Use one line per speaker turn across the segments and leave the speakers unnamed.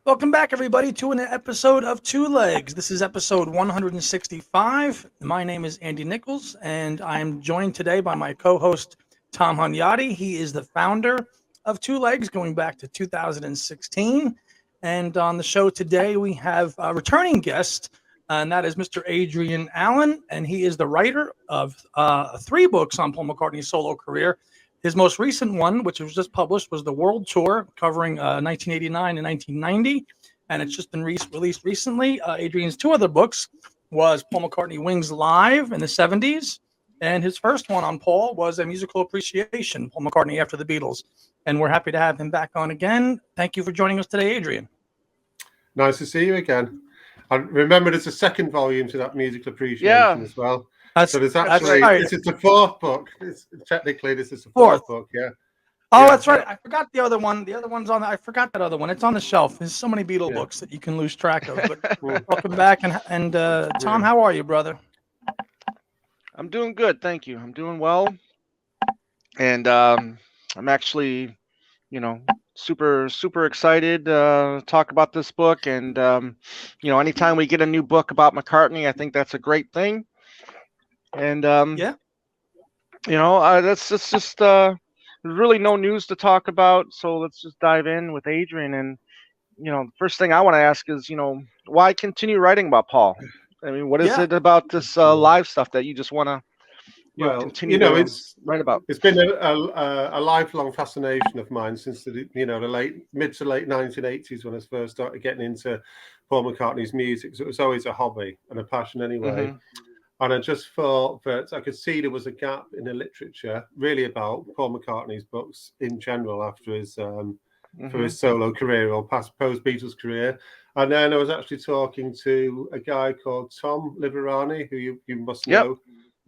Welcome back, everybody, to an episode of Two Legs. This is episode 165. My name is Andy Nichols, and I am joined today by my co-host, Tom Hunyadi. He is the founder of Two Legs, going back to 2016. And on the show today, we have a returning guest, and that is Mr. Adrian Allan, and he is the writer of three books on Paul McCartney's solo career. His most recent one, which was just published, was the World Tour, covering 1989 and 1990, and it's just been released recently. Adrian's two other books was Paul McCartney Wings Live in the 70s, and his first one on Paul was A Musical Appreciation, Paul McCartney After the Beatles. And we're happy to have him back on again. Thank you for joining us today, Adrian.
Nice to see you again. I remember there's a second volume to that Musical Appreciation as well. So there's actually, this is the fourth book. Technically, this is the fourth book, yeah.
Oh, that's right. I forgot the other one. The other one's on. I forgot that other one. It's on the shelf. There's so many Beatle books that you can lose track of. But welcome back, and Tom, how are you, brother?
I'm doing good, thank you. I'm doing well, and I'm actually, super excited to talk about this book. And anytime we get a new book about McCartney, I think that's a great thing. And that's just there's really no news to talk about, so let's just dive in with Adrian. And the first thing I want to ask is, why continue writing about Paul? I mean, what is it about this live stuff that you just want to continue to write about?
It's been a lifelong fascination of mine since the mid to late 1980s, when I first started getting into Paul McCartney's music. So it was always a hobby and a passion anyway. Mm-hmm. And I just thought that I could see there was a gap in the literature, really, about Paul McCartney's books in general after his for his solo career or post-Beatles career. And then I was actually talking to a guy called Tom Liverani, who you must know,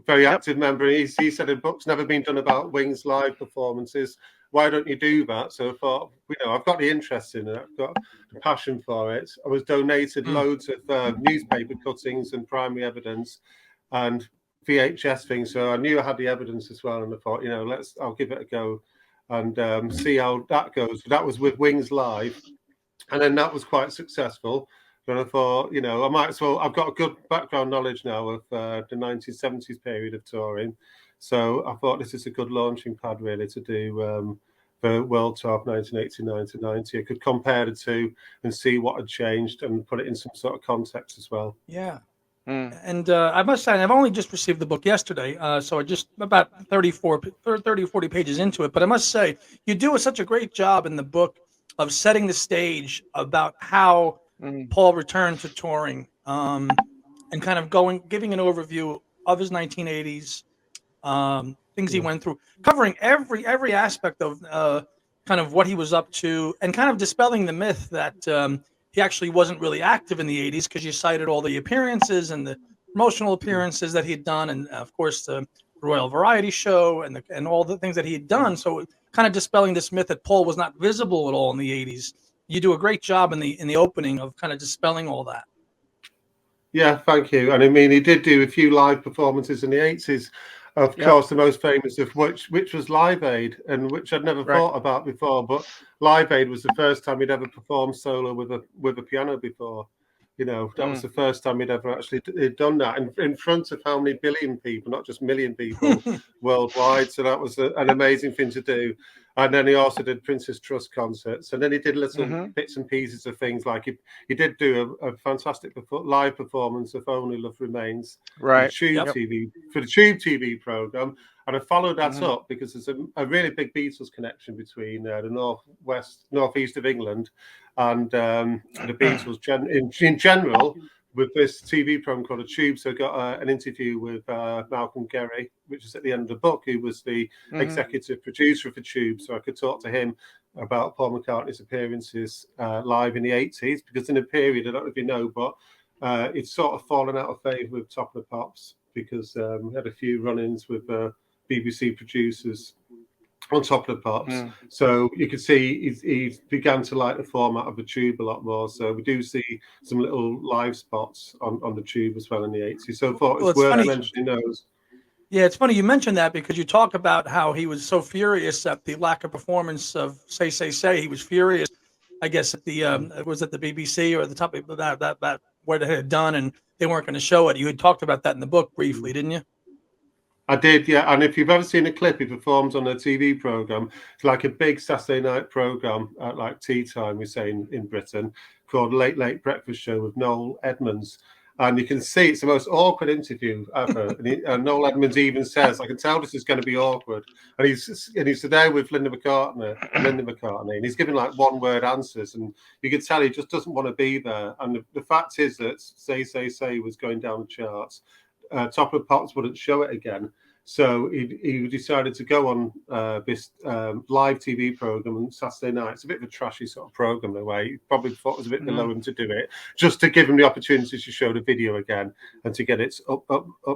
very active member. He said a book's never been done about Wings live performances. Why don't you do that? So I thought, I've got the interest in it. I've got the passion for it. I was donated loads of newspaper cuttings and primary evidence and VHS things, so I knew I had the evidence as well, and I thought, I'll give it a go and see how that goes. But that was with Wings Live, and then that was quite successful. And I thought, I might as well. I've got a good background knowledge now of the 1970s period of touring, so I thought this is a good launching pad really to do the World Tour of 1989 to 90. I could compare the two and see what had changed and put it in some sort of context as well.
Yeah. And I must say, I've only just received the book yesterday, so I just about 30 or 40 pages into it. But I must say, you do such a great job in the book of setting the stage about how Paul returned to touring, and kind of giving an overview of his 1980s things he went through, covering every aspect of kind of what he was up to, and kind of dispelling the myth that he actually wasn't really active in the 80s, because you cited all the appearances and the promotional appearances that he'd done, and of course the Royal Variety Show and all the things that he had done. So kind of dispelling this myth that Paul was not visible at all in the 80s. You do a great job in the opening of kind of dispelling all that.
Yeah, thank you. And I mean, he did do a few live performances in the 80s. Of course, the most famous of which was Live Aid, and which I'd never thought about before. But Live Aid was the first time he'd ever performed solo with a piano before. That was the first time he'd ever actually done that in front of how many billion people, not just million people worldwide. So that was an amazing thing to do. And then he also did Princess Trust concerts. And then he did little bits and pieces of things, like he did do a fantastic live performance of Only Love Remains for the Tube TV program. And I followed that up because there's a really big Beatles connection between the northeast of England and the Beatles in general, with this TV program called The Tube. So I got an interview with Malcolm Gerry, which is at the end of the book, who was the executive producer of The Tube. So I could talk to him about Paul McCartney's appearances live in the 80s, because in a period, I don't know if you know, but it's sort of fallen out of favour with Top of the Pops, because we had a few run-ins with BBC producers on Top of the Pops. So you could see he began to like the format of the Tube a lot more. So we do see some little live spots on the Tube as well in the 80s. So I thought it's worth mentioning those.
Yeah, it's funny you mentioned that, because you talk about how he was so furious at the lack of performance of Say. He was furious I guess at the was it the BBC or the top of that what it had done, and they weren't going to show it. You had talked about that in the book briefly, didn't you?
I did, yeah. And if you've ever seen a clip, he performs on a TV program. It's like a big Saturday night program at like tea time, we say in Britain, called Late Late Breakfast Show with Noel Edmonds. And you can see it's the most awkward interview ever. And Noel Edmonds even says, "I can tell this is going to be awkward." And he's there with Linda McCartney, and he's giving like one-word answers, and you can tell he just doesn't want to be there. And the fact is that Say was going down the charts. Top of the Pops wouldn't show it again, so he decided to go on this live TV program on Saturday night. It's a bit of a trashy sort of program in a way. He probably thought it was a bit below him to do it, just to give him the opportunity to show the video again and to get it up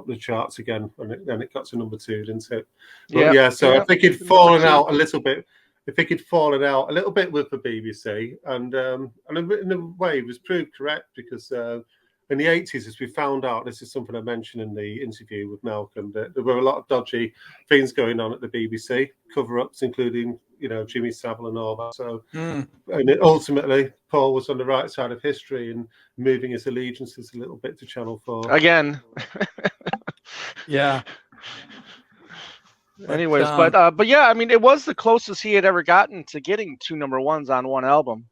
the charts again. And then it got to number 2, didn't it? But I think he'd fallen out a little bit. I think he'd fallen out a little bit with the BBC, and in a way, he was proved correct because. In the 80s, as we found out, this is something I mentioned in the interview with Malcolm, that there were a lot of dodgy things going on at the BBC, cover-ups, including, Jimmy Savile and all that. So, and ultimately, Paul was on the right side of history and moving his allegiances a little bit to Channel 4.
Again.
Yeah.
Anyways, but yeah, I mean, it was the closest he had ever gotten to getting 2 number ones on one album.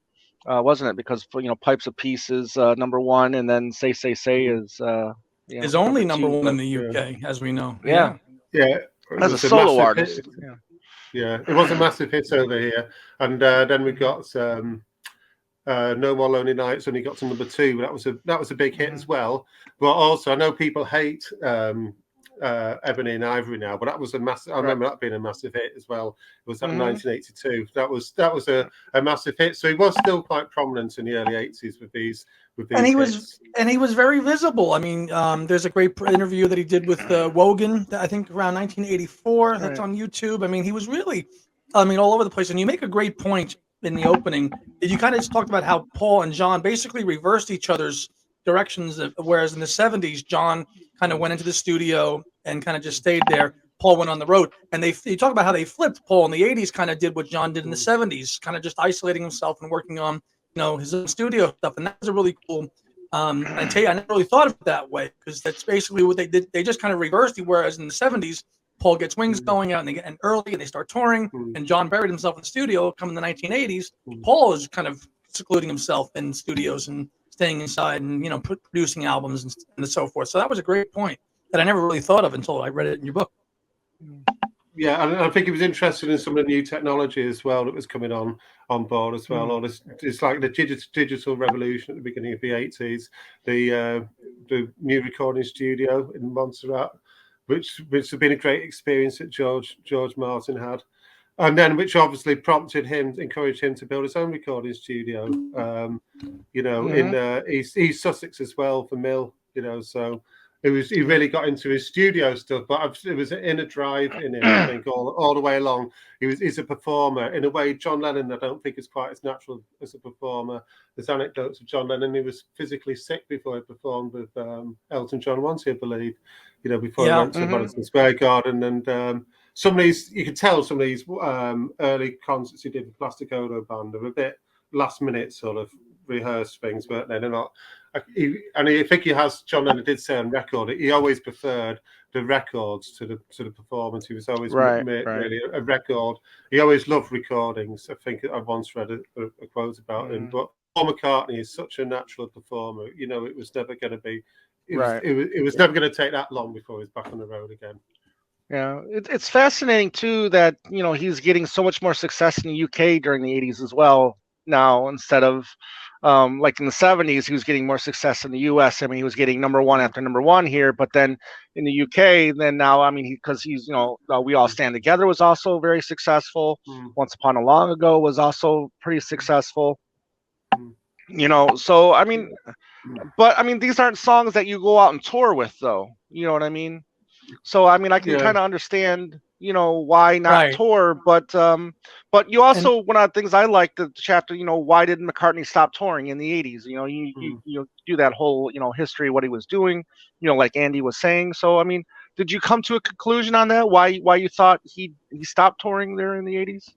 Wasn't it? Because Pipes of Peace is number 1, and then Say is
is only number 1 in the UK, as we know.
Yeah. As a solo artist.
Yeah, it was a massive hit over here, and then we got No More Lonely Nights, and he got to number 2. That was a big hit as well. But also, I know people hate Ebony and Ivory now, but that was a massive. I remember that being a massive hit as well. It was that 1982. That was a massive hit. So he was still quite prominent in the early 80s with these. And he
was very visible. I mean, there's a great interview that he did with Wogan, I think around 1984. That's on YouTube. I mean, he was really, all over the place. And you make a great point in the opening. You kind of just talked about how Paul and John basically reversed each other's directions, whereas in the 70s, John kind of went into the studio and kind of just stayed there. Paul went on the road, and you talk about how they flipped. Paul in the 80s kind of did what John did in the 70s, kind of just isolating himself and working on his own studio stuff, and that was a really cool. I tell you, I never really thought of it that way, because that's basically what they did. They just kind of reversed it. Whereas in the 70s, Paul gets Wings going out, and they get in early, and they start touring, and John buried himself in the studio. Coming in the 1980s, Paul is kind of secluding himself in studios and staying inside and producing albums and so forth. So that was a great point that I never really thought of until I read it in your book.
Yeah, and I think he was interested in some of the new technology as well that was coming on board as well. All this, it's like the digital revolution at the beginning of the 80s, the new recording studio in Montserrat, which had been a great experience that George Martin had. And then, which obviously encouraged him to build his own recording studio, in East Sussex as well for Mill, so he really got into his studio stuff, but it was an inner drive in him, I think, all the way along. He's a performer. In a way, John Lennon, I don't think is quite as natural as a performer. There's anecdotes of John Lennon. He was physically sick before he performed with Elton John once, I believe, before he went to Madison Square Garden. And some of these, you could tell some of these early concerts he did with Plastic Ono Band are a bit last minute sort of rehearsed things, weren't they? They're not. I think John Lennon did say on record that he always preferred the records to the performance. He was always really a record. He always loved recordings. I think I once read a quote about him. But Paul McCartney is such a natural performer. It was never going to be. It was never going to take that long before he was back on the road again.
Yeah, it's fascinating too that he's getting so much more success in the UK during the 80s as well now, instead of like in the 70s he was getting more success in the US. I mean, he was getting number 1 after number 1 here, but then in the UK, then now, because he's We All Stand Together was also very successful. Once Upon a Long Ago was also pretty successful. So but these aren't songs that you go out and tour with, though. You know what I mean? So I can kind of understand, why not tour, but you also, one of the things I like the chapter, why did McCartney stop touring in the 80s? You do that whole, history, what he was doing, like Andy was saying. So did you come to a conclusion on that? Why you thought he stopped touring there in the 80s?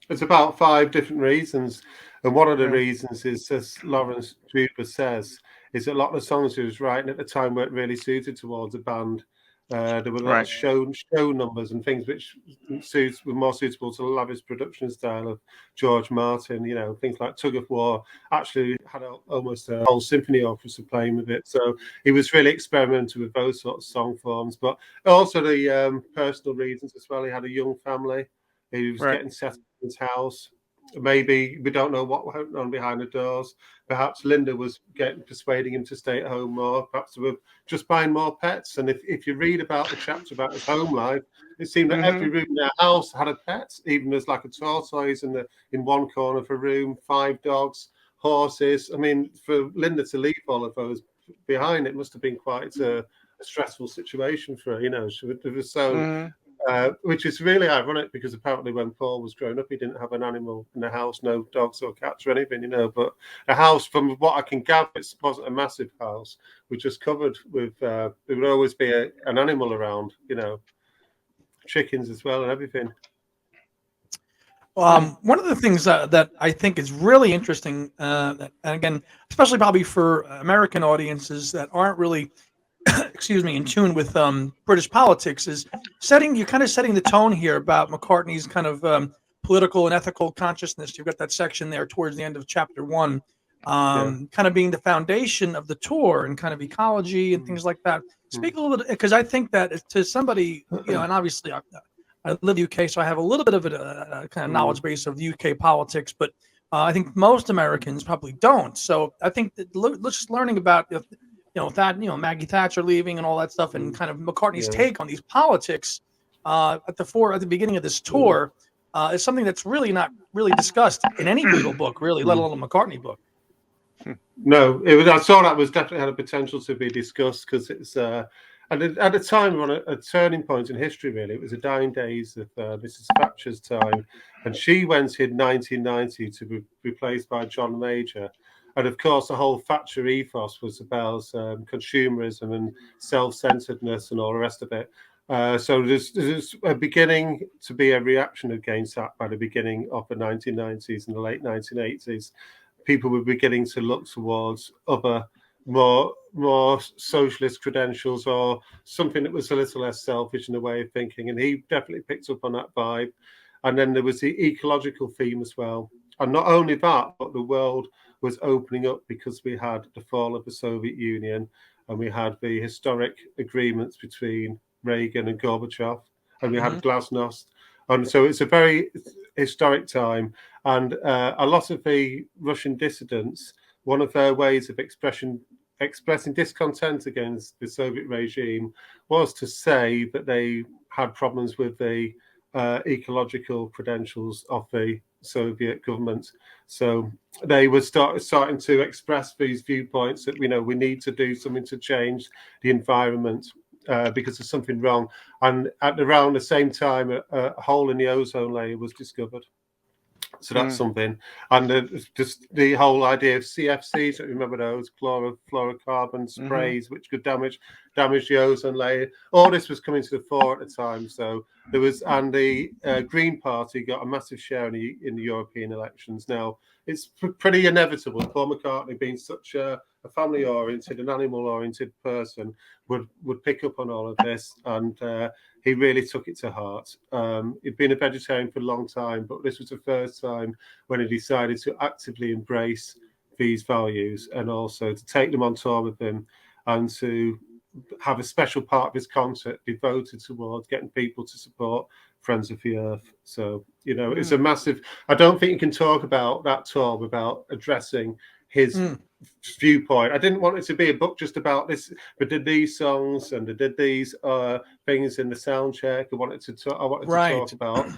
It's about 5 different reasons. And one of the reasons is, as Lawrence Druber says, is that a lot of the songs he was writing at the time weren't really suited towards a band. There were a lot of show numbers and things which were more suitable to the lavish production style of George Martin. You know, things like Tug of War actually had almost a whole symphony orchestra playing with it. So he was really experimenting with those sorts of song forms, but also the personal reasons as well. He had a young family. He was getting set up in his house. Maybe we don't know what went on behind the doors. Perhaps Linda was persuading him to stay at home more. Perhaps they were just buying more pets. And if you read about the chapter about his home life, it seemed that every room in their house had a pet. Even there's like a tortoise in one corner of a room, 5 dogs, horses. I mean, for Linda to leave all of those behind, it must have been quite a stressful situation for her. You know, it was so. Which is really ironic because apparently when Paul was growing up, he didn't have an animal in the house, no dogs or cats or anything, you know. But a house, from what I can gather, it wasn't a massive house. We just covered with, there would always be an animal around, you know, chickens as well and everything.
One of the things that I think is really interesting, and again, especially probably for American audiences that aren't really in tune with British politics, is you're kind of setting the tone here about McCartney's kind of political and ethical consciousness. You've got that section there towards the end of chapter 1, kind of being the foundation of the tour and kind of ecology and things like that. Speak a little bit, because I think that to somebody, you know, and obviously I live in the UK, so I have a little bit of a kind of knowledge base of UK politics, but I think most Americans probably don't. So I think that just learning about Maggie Thatcher leaving and all that stuff, and kind of McCartney's take on these politics at the beginning of this tour is something that's really not really discussed in any Beatle book, really, let alone a McCartney book.
No, I saw that was definitely had a potential to be discussed, because it's at the time on a turning point in history. Really, it was the dying days of Mrs. Thatcher's time, and she went in 1990 to be replaced by John Major. And of course, the whole Thatcher ethos was about consumerism and self-centeredness and all the rest of it. So there's a beginning to be a reaction against that by the beginning of the 1990s and the late 1980s. People were beginning to look towards other more socialist credentials, or something that was a little less selfish in a way of thinking. And he definitely picked up on that vibe. And then there was the ecological theme as well. And not only that, but the world was opening up because we had the fall of the Soviet Union, and we had the historic agreements between Reagan and Gorbachev, and we had Glasnost. And so it's a very historic time. And a lot of the Russian dissidents, one of their ways of expressing discontent against the Soviet regime was to say that they had problems with the ecological credentials of the Soviet government. So they were starting to express these viewpoints that we need to do something to change the environment because there's something wrong. And at around the same time, a hole in the ozone layer was discovered. So that's something. And just the whole idea of CFCs, remember those fluorocarbon sprays, which could damage the ozone layer. All this was coming to the fore at the time. So there was, and the Green Party got a massive share in the European elections. Now, it's pretty inevitable. Paul McCartney, being such a family-oriented and animal-oriented person, would pick up on all of this, and he really took it to heart. He'd been a vegetarian for a long time, but this was the first time when he decided to actively embrace these values, and also to take them on tour with him, and to have a special part of his concert devoted towards getting people to support Friends of the Earth. So, it's a massive... I don't think you can talk about that tour without addressing his viewpoint. I didn't want it to be a book just about this, but did these songs and they did these things in the sound check. I wanted to talk about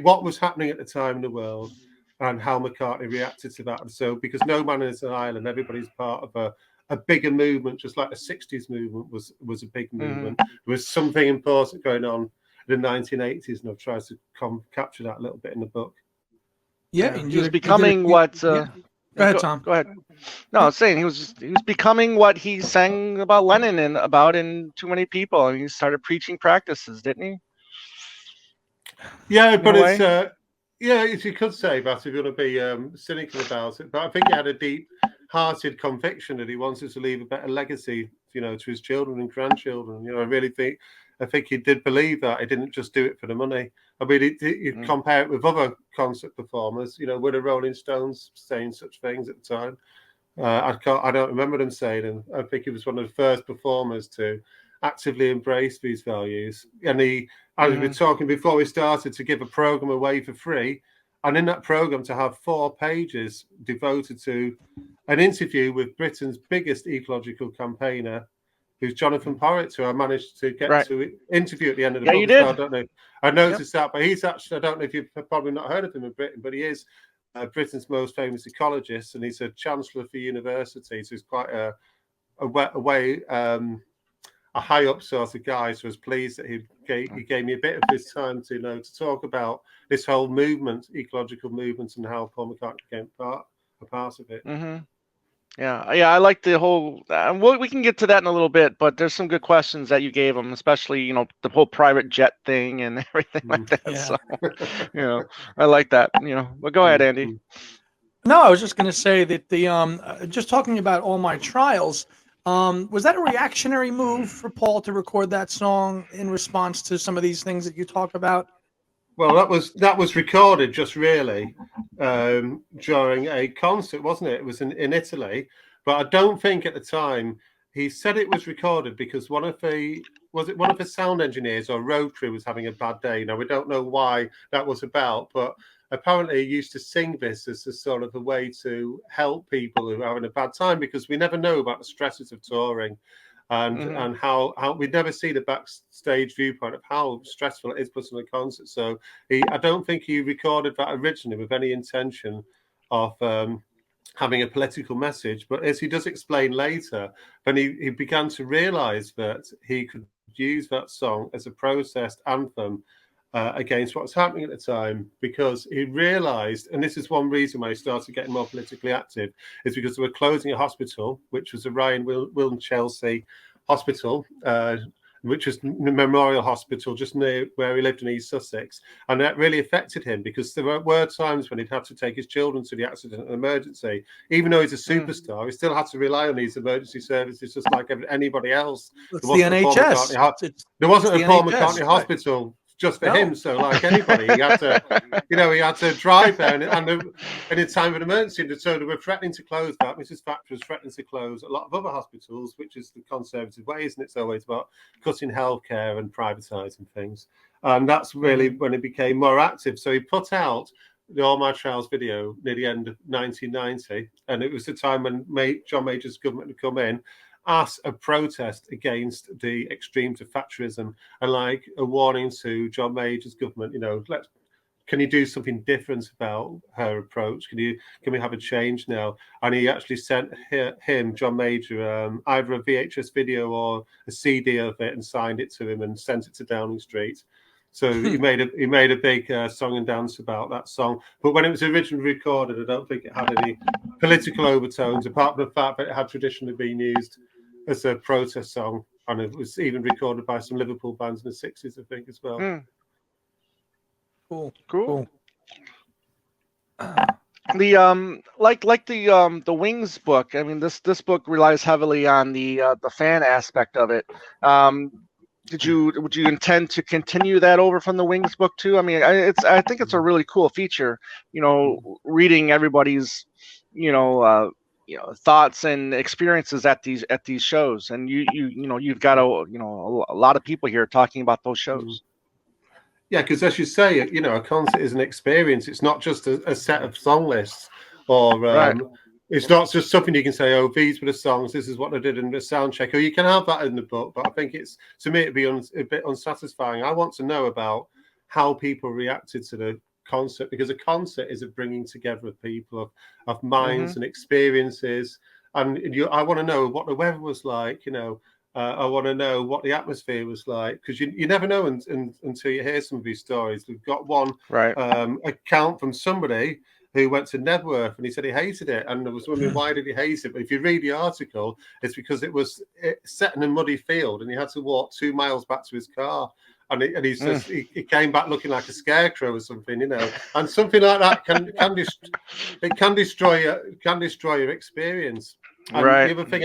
what was happening at the time in the world and how McCartney reacted to that. And so, because No Man is an Island, everybody's part of a bigger movement, just like the 60s movement was a big movement. There was something important going on in the 1980s, and I've tried to capture that a little bit in the book.
Yeah,
he was becoming what...
Go ahead, Tom.
Go ahead. No, I was saying he was becoming what he sang about Lennon and about in Too Many People, and he started preaching practices, didn't he?
Yeah, but it's Yeah, you could say that if you want to be cynical about it, but I think he had a deep-hearted conviction that he wanted to leave a better legacy, to his children and grandchildren. I think he did believe that. He didn't just do it for the money. I mean, you compare it with other concert performers. Were the Rolling Stones saying such things at the time? I don't remember them saying them. I think he was one of the first performers to actively embrace these values. And as we were talking before we started, to give a program away for free, and in that program to have 4 pages devoted to an interview with Britain's biggest ecological campaigner, who's Jonathan Porritt, who I managed to get to interview at the end of the book.
You did.
So I don't know. I noticed that, but he's actually, I don't know if you've probably not heard of him in Britain, but he is Britain's most famous ecologist, and he's a chancellor for university, so he's quite a high up sort of guy. So I was pleased that he gave me a bit of his time to talk about this whole movement, ecological movement, and how Paul McCartney became a part of it.
Mm-hmm. Yeah, I like the whole. We can get to that in a little bit, but there's some good questions that you gave him, especially the whole private jet thing and everything like that.
Yeah.
So, I like that. But go ahead, Andy.
No, I was just going to say that just talking about All My Trials, was that a reactionary move for Paul to record that song in response to some of these things that you talk about?
Well, that was recorded just really during a concert, wasn't it? It was in Italy, but I don't think at the time he said it was recorded because one of the sound engineers or road crew was having a bad day. Now we don't know why that was about, but apparently he used to sing this as a sort of a way to help people who are having a bad time, because we never know about the stresses of touring. And how we'd never see the backstage viewpoint of how stressful it is putting on a concert. So I don't think he recorded that originally with any intention of having a political message. But as he does explain later, when he began to realise that he could use that song as a protest anthem against what was happening at the time, because he realised, and this is one reason why he started getting more politically active, is because they were closing a hospital, which was the Ryan Wilton Chelsea Hospital, which was Memorial Hospital just near where he lived in East Sussex. And that really affected him, because there were times when he'd have to take his children to the accident and emergency. Even though he's a superstar, he still had to rely on these emergency services just like anybody else.
It's the NHS.
There wasn't a Paul McCartney hospital just for him. So like anybody, he had to, he had to drive there. And in time of emergency, so they were threatening to close that. Mrs. Thatcher was threatening to close a lot of other hospitals, which is the Conservative way, isn't it? It's always about cutting healthcare and privatising things. And that's really when he became more active. So he put out the All My Trials video near the end of 1990. And it was the time when John Major's government had come in as a protest against the extremes of Thatcherism, and like a warning to John Major's government, can you do something different about her approach? Can we have a change now? And he actually sent him, John Major, either a VHS video or a CD of it, and signed it to him and sent it to Downing Street. So he made a big song and dance about that song. But when it was originally recorded, I don't think it had any political overtones, apart from the fact that it had traditionally been used as a protest song, and it was even recorded by some Liverpool bands in the 60s, I think, as well.
Cool.
The like the Wings book. I mean, this book relies heavily on the fan aspect of it. Would you intend to continue that over from the Wings book too? I mean, I think it's a really cool feature. Reading everybody's thoughts and experiences at these shows, and you've got a lot of people here talking about those shows.
Yeah, because as you say, a concert is an experience. It's not just a set of song lists, or it's not just something you can say, oh, these were the songs, this is what I did in the sound check. Or you can have that in the book, but I think to me, it'd be a bit unsatisfying. I want to know about how people reacted to the concert, because a concert is a bringing together of people, of minds and experiences. And I want to know what the weather was like, I want to know what the atmosphere was like, because you never know until you hear some of these stories. We've got one account from somebody who went to Nebworth, and he said he hated it, and I was wondering why did he hate it. But if you read the article, it's because it was set in a muddy field, and he had to walk 2 miles back to his car. And he says he came back looking like a scarecrow or something, and something like that can destroy your experience. And
right.
the other thing,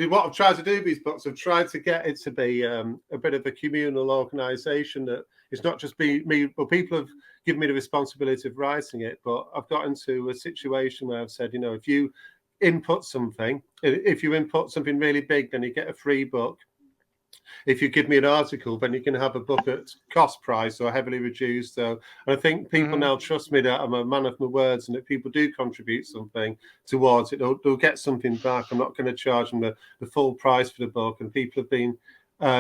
what I've tried to do with these books, I've tried to get it to be a bit of a communal organisation, that it's not just me. Well, people have given me the responsibility of writing it, but I've got into a situation where I've said, if you input something really big, then you get a free book. If you give me an article, then you can have a book at cost price or heavily reduced. So I think people now trust me that I'm a man of my words, and if people do contribute something towards it, they'll get something back. I'm not going to charge them the full price for the book, and people have been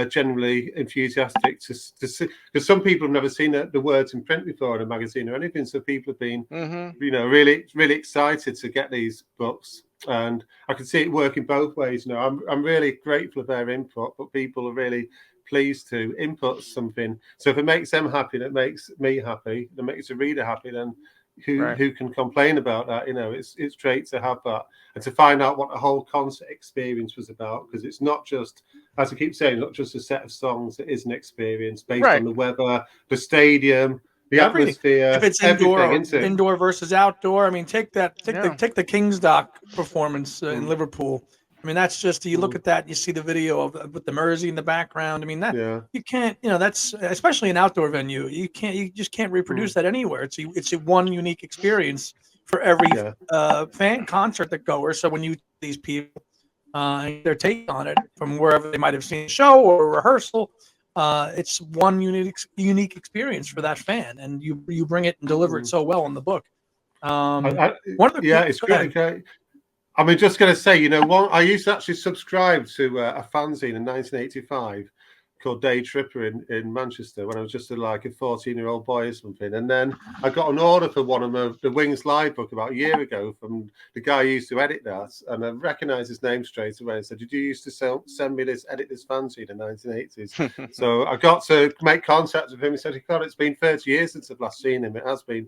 generally enthusiastic to see, because some people have never seen the words in print before in a magazine or anything. So people have been, really, really excited to get these books. And I can see it working both ways. I'm really grateful for their input, but people are really pleased to input something. So if it makes them happy, and it makes me happy, and it makes the reader happy, then who can complain about that? It's great to have that and to find out what the whole concert experience was about, because it's not just, as I keep saying, not just a set of songs. It is an experience based on the weather, the stadium, the atmosphere.
If it's indoor versus outdoor. I mean, take the King's Dock performance in Liverpool. I mean, that's just, you look at that, you see the video with the Mersey in the background. I mean, that you can't, that's, especially an outdoor venue, you just can't reproduce that anywhere. It's a one unique experience for every fan concert that goer. So when you these people their take on it from wherever they might have seen a show or a rehearsal, it's one unique experience for that fan, and you bring it and deliver it so well in the book.
It's great. I mean, just going to say, I used to actually subscribe to a fanzine in 1985 called Day Tripper in Manchester, when I was just a 14-year-old boy or something. And then I got an order for one of the Wings Live book about a year ago from the guy who used to edit that. And I recognised his name straight away and said, "Did you used to send me edit this fanzine in the 1980s? So I got to make contact with him. He said, "God, it's been 30 years since I've last seen him." It has been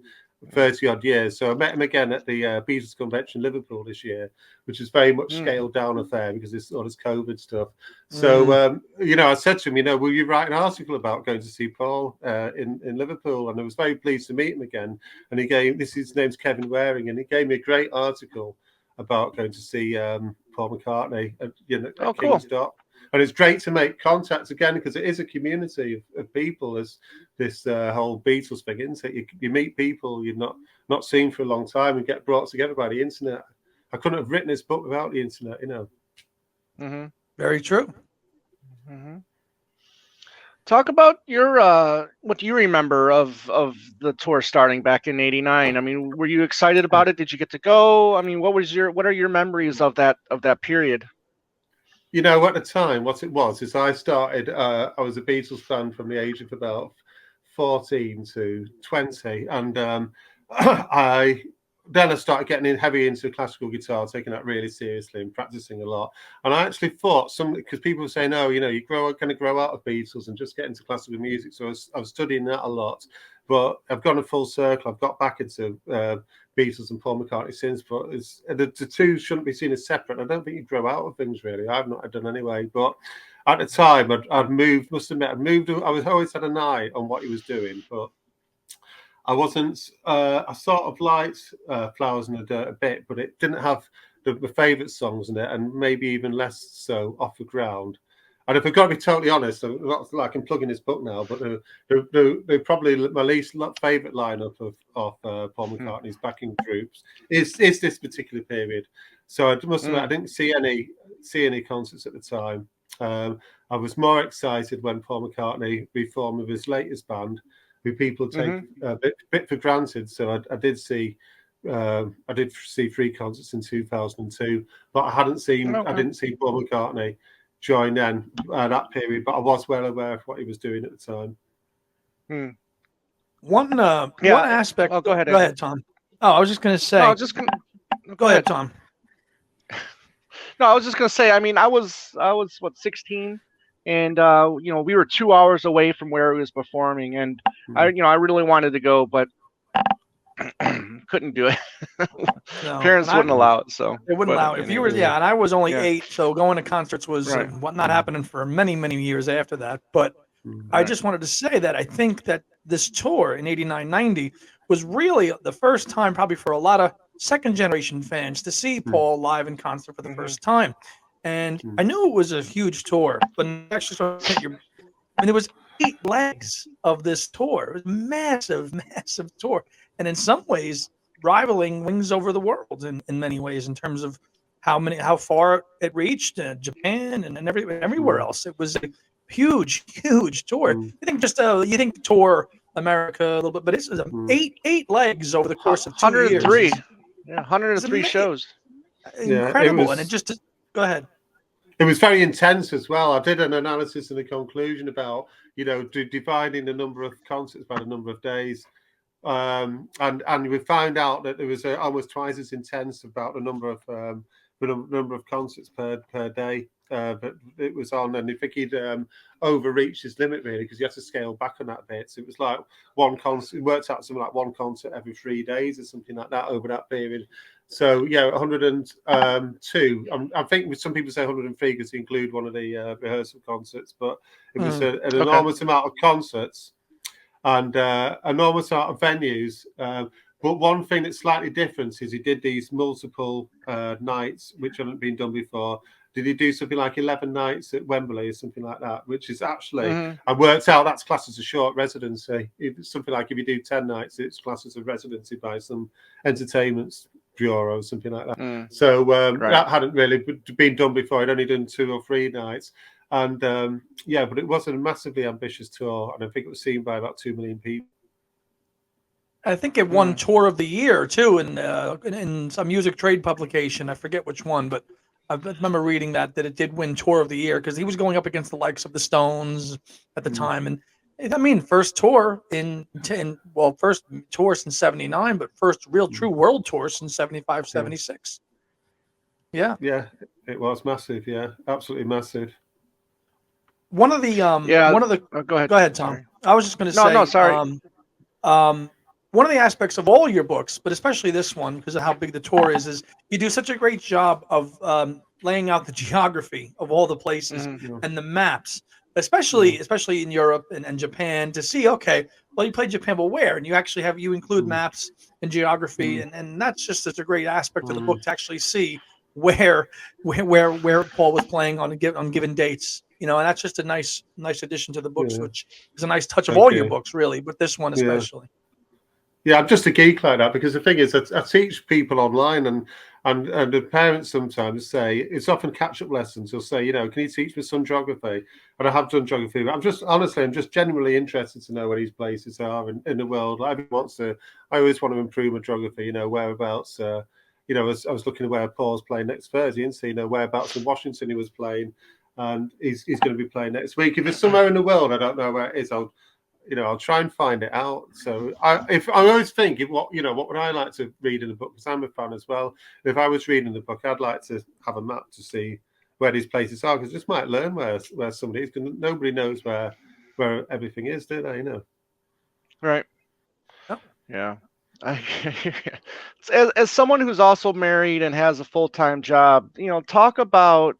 30 odd years. So I met him again at the Beatles convention in Liverpool this year, which is very much scaled down affair because it's all this COVID stuff. So I said to him, will you write an article about going to see Paul in Liverpool? And I was very pleased to meet him again. And his name's Kevin Waring, and he gave me a great article about going to see Paul McCartney at King's Dock. And it's great to make contact again, because it is a community of people. There's this whole Beatles thing, isn't it? You meet people you've not seen for a long time and get brought together by the internet. I couldn't have written this book without the internet,
Very true.
Talk about your what do you remember of the tour starting back in '89? I mean, were you excited about it? Did you get to go? I mean, what are your memories of that period?
At the time, what it was is I started, I was a Beatles fan from the age of about 14 to 20. And I started getting heavy into classical guitar, taking that really seriously and practicing a lot. And I actually thought, because people were saying, you're going to grow out of Beatles and just get into classical music. So I was studying that a lot. But I've gone a full circle. I've got back into Beatles and Paul McCartney since, but the two shouldn't be seen as separate. I don't think you grow out of things, really. I've not done anyway. But at the time, I'd moved. Must admit, I always had an eye on what he was doing, but I wasn't. I sort of liked Flowers in the Dirt a bit, but it didn't have my favourite songs in it, and maybe even less so Off the Ground. And if I've got to be totally honest, I'm not like I'm plugging this book now, but they're probably my least favourite lineup of Paul McCartney's backing groups is this particular period. So I must admit, I didn't see any concerts at the time. I was more excited when Paul McCartney reformed with his latest band, who people take a bit for granted. So I did see 3 concerts in 2002, but I didn't see Paul McCartney join then that period, but I was well aware of what he was doing at the time.
One aspect.
Oh, go
ahead, Tom. Oh, I was just going to say. Go ahead, Tom.
No, I was just going to say. I mean, I was 16, and we were 2 hours away from where he was performing, and I really wanted to go, but couldn't do it.
No,
parents wouldn't allow it, so
they wouldn't allow it. If you were, and I was only 8, so going to concerts was not happening for many years after that. But I just wanted to say that I think that this tour in 89, 90 was really the first time probably for a lot of second generation fans to see Paul live in concert for the first time. And I knew it was a huge tour, but actually there was 8 legs of this tour. It was a massive, massive tour. And in some ways, rivaling Wings Over the World in many ways in terms of how far it reached, Japan and everywhere else. It was a huge, huge tour. You think tour America a little bit, but it's eight legs over the course of 2 years.
103. Yeah, 103 shows.
Incredible. And it just go ahead.
It was very intense as well. I did an analysis and a conclusion about, dividing the number of concerts by the number of days. And we found out that there was almost twice as intense about the number of concerts per day. But it was on, and I think he'd overreached his limit really, because he had to scale back on that bit. So it was like one concert. It worked out something like one concert every 3 days or something like that over that period. So 102. I think some people say 103 because they include one of the rehearsal concerts, but it was an enormous amount of concerts and enormous amount of venues. But one thing that's slightly different is he did these multiple nights, which hadn't been done before. Did he do something like 11 nights at Wembley or something like that? Which is actually, I worked out that's classed as a short residency. It's something like if you do 10 nights, it's classed as a residency by some entertainment bureau or something like that. So that hadn't really been done before. I'd only done 2 or 3 nights. And but it was a massively ambitious tour. And I think it was seen by about 2 million people.
I think it won Tour of the Year too in some music trade publication. I forget which one, but I remember reading that it did win Tour of the Year because he was going up against the likes of the Stones at the time. And I mean, first tour first tour since 79, but first real true world tour since 75, 76. Yeah.
Yeah, it was massive. Yeah, absolutely massive.
Go ahead, Tom. Sorry. I was just going to say.
No, sorry.
One of the aspects of all your books, but especially this one, because of how big the tour is you do such a great job of laying out the geography of all the places and the maps, especially in Europe and Japan, to see, okay, well, you played Japan, but where? And you include maps and geography, and that's just such a great aspect of the book to actually see where Paul was playing on given dates. And that's just a nice addition to the books, which is a nice touch of all your books, really, but this one especially.
Yeah, I'm just a geek like that because the thing is that I teach people online and the parents sometimes say, it's often catch-up lessons. They'll say, can you teach me some geography? And I have done geography, but I'm just genuinely interested to know where these places are in the world. I always want to improve my geography, whereabouts. I was looking at where Paul's playing next Thursday and see, whereabouts in Washington he was playing, and he's going to be playing next week. If there's somewhere in the world I don't know where it is, I'll try and find it out. So I always think, what would I like to read in the book? Because I'm a fan as well. If I was reading the book, I'd like to have a map to see where these places are, because just might learn where somebody is. Because nobody knows where everything is, do they?
Right. Oh. Yeah. As someone who's also married and has a full-time job, talk about,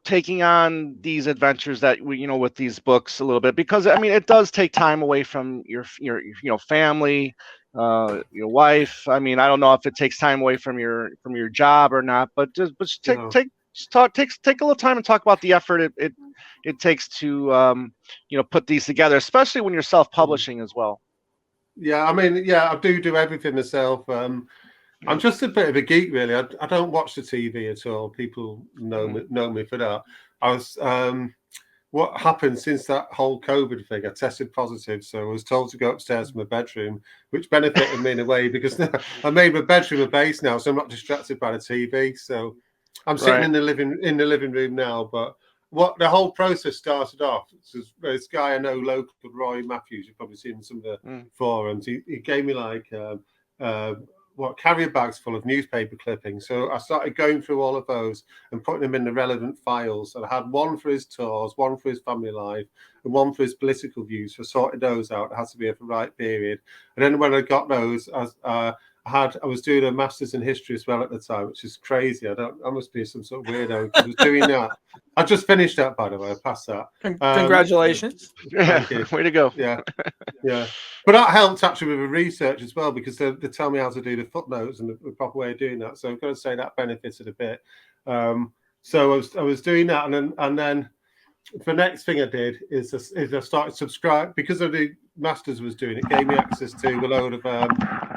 taking on these adventures that we, with these books a little bit, because it does take time away from your family, your wife. I don't know if it takes time away from your job or not, but take a little time and talk about the effort it takes to put these together, especially when you're self-publishing as well.
Yeah, I do everything myself. I'm just a bit of a geek, really. I don't watch the TV at all. People know me for that. What happened since that whole COVID thing? I tested positive, so I was told to go upstairs to my bedroom, which benefited me in a way because I made my bedroom a base now, so I'm not distracted by the TV. So I'm sitting in the living room now. But what the whole process started off, this guy I know local, Roy Matthews, you've probably seen some of the forums. He gave me carrier bags full of newspaper clippings. So I started going through all of those and putting them in the relevant files. And I had one for his tours, one for his family life, and one for his political views. So I sorted those out. It has to be of the right period. And then when I got those, I I was doing a master's in history as well at the time, which is crazy. I must be some sort of weirdo. I was doing that. I just finished that, by the way. I passed that.
Congratulations.
Thank you.
Way to go.
Yeah. But that helped actually with the research as well, because they tell me how to do the footnotes and the proper way of doing that. So I've got to say that benefited a bit. So I was doing that, and then the next thing I did is I started subscribe, because of the masters was doing it, gave me access to a load of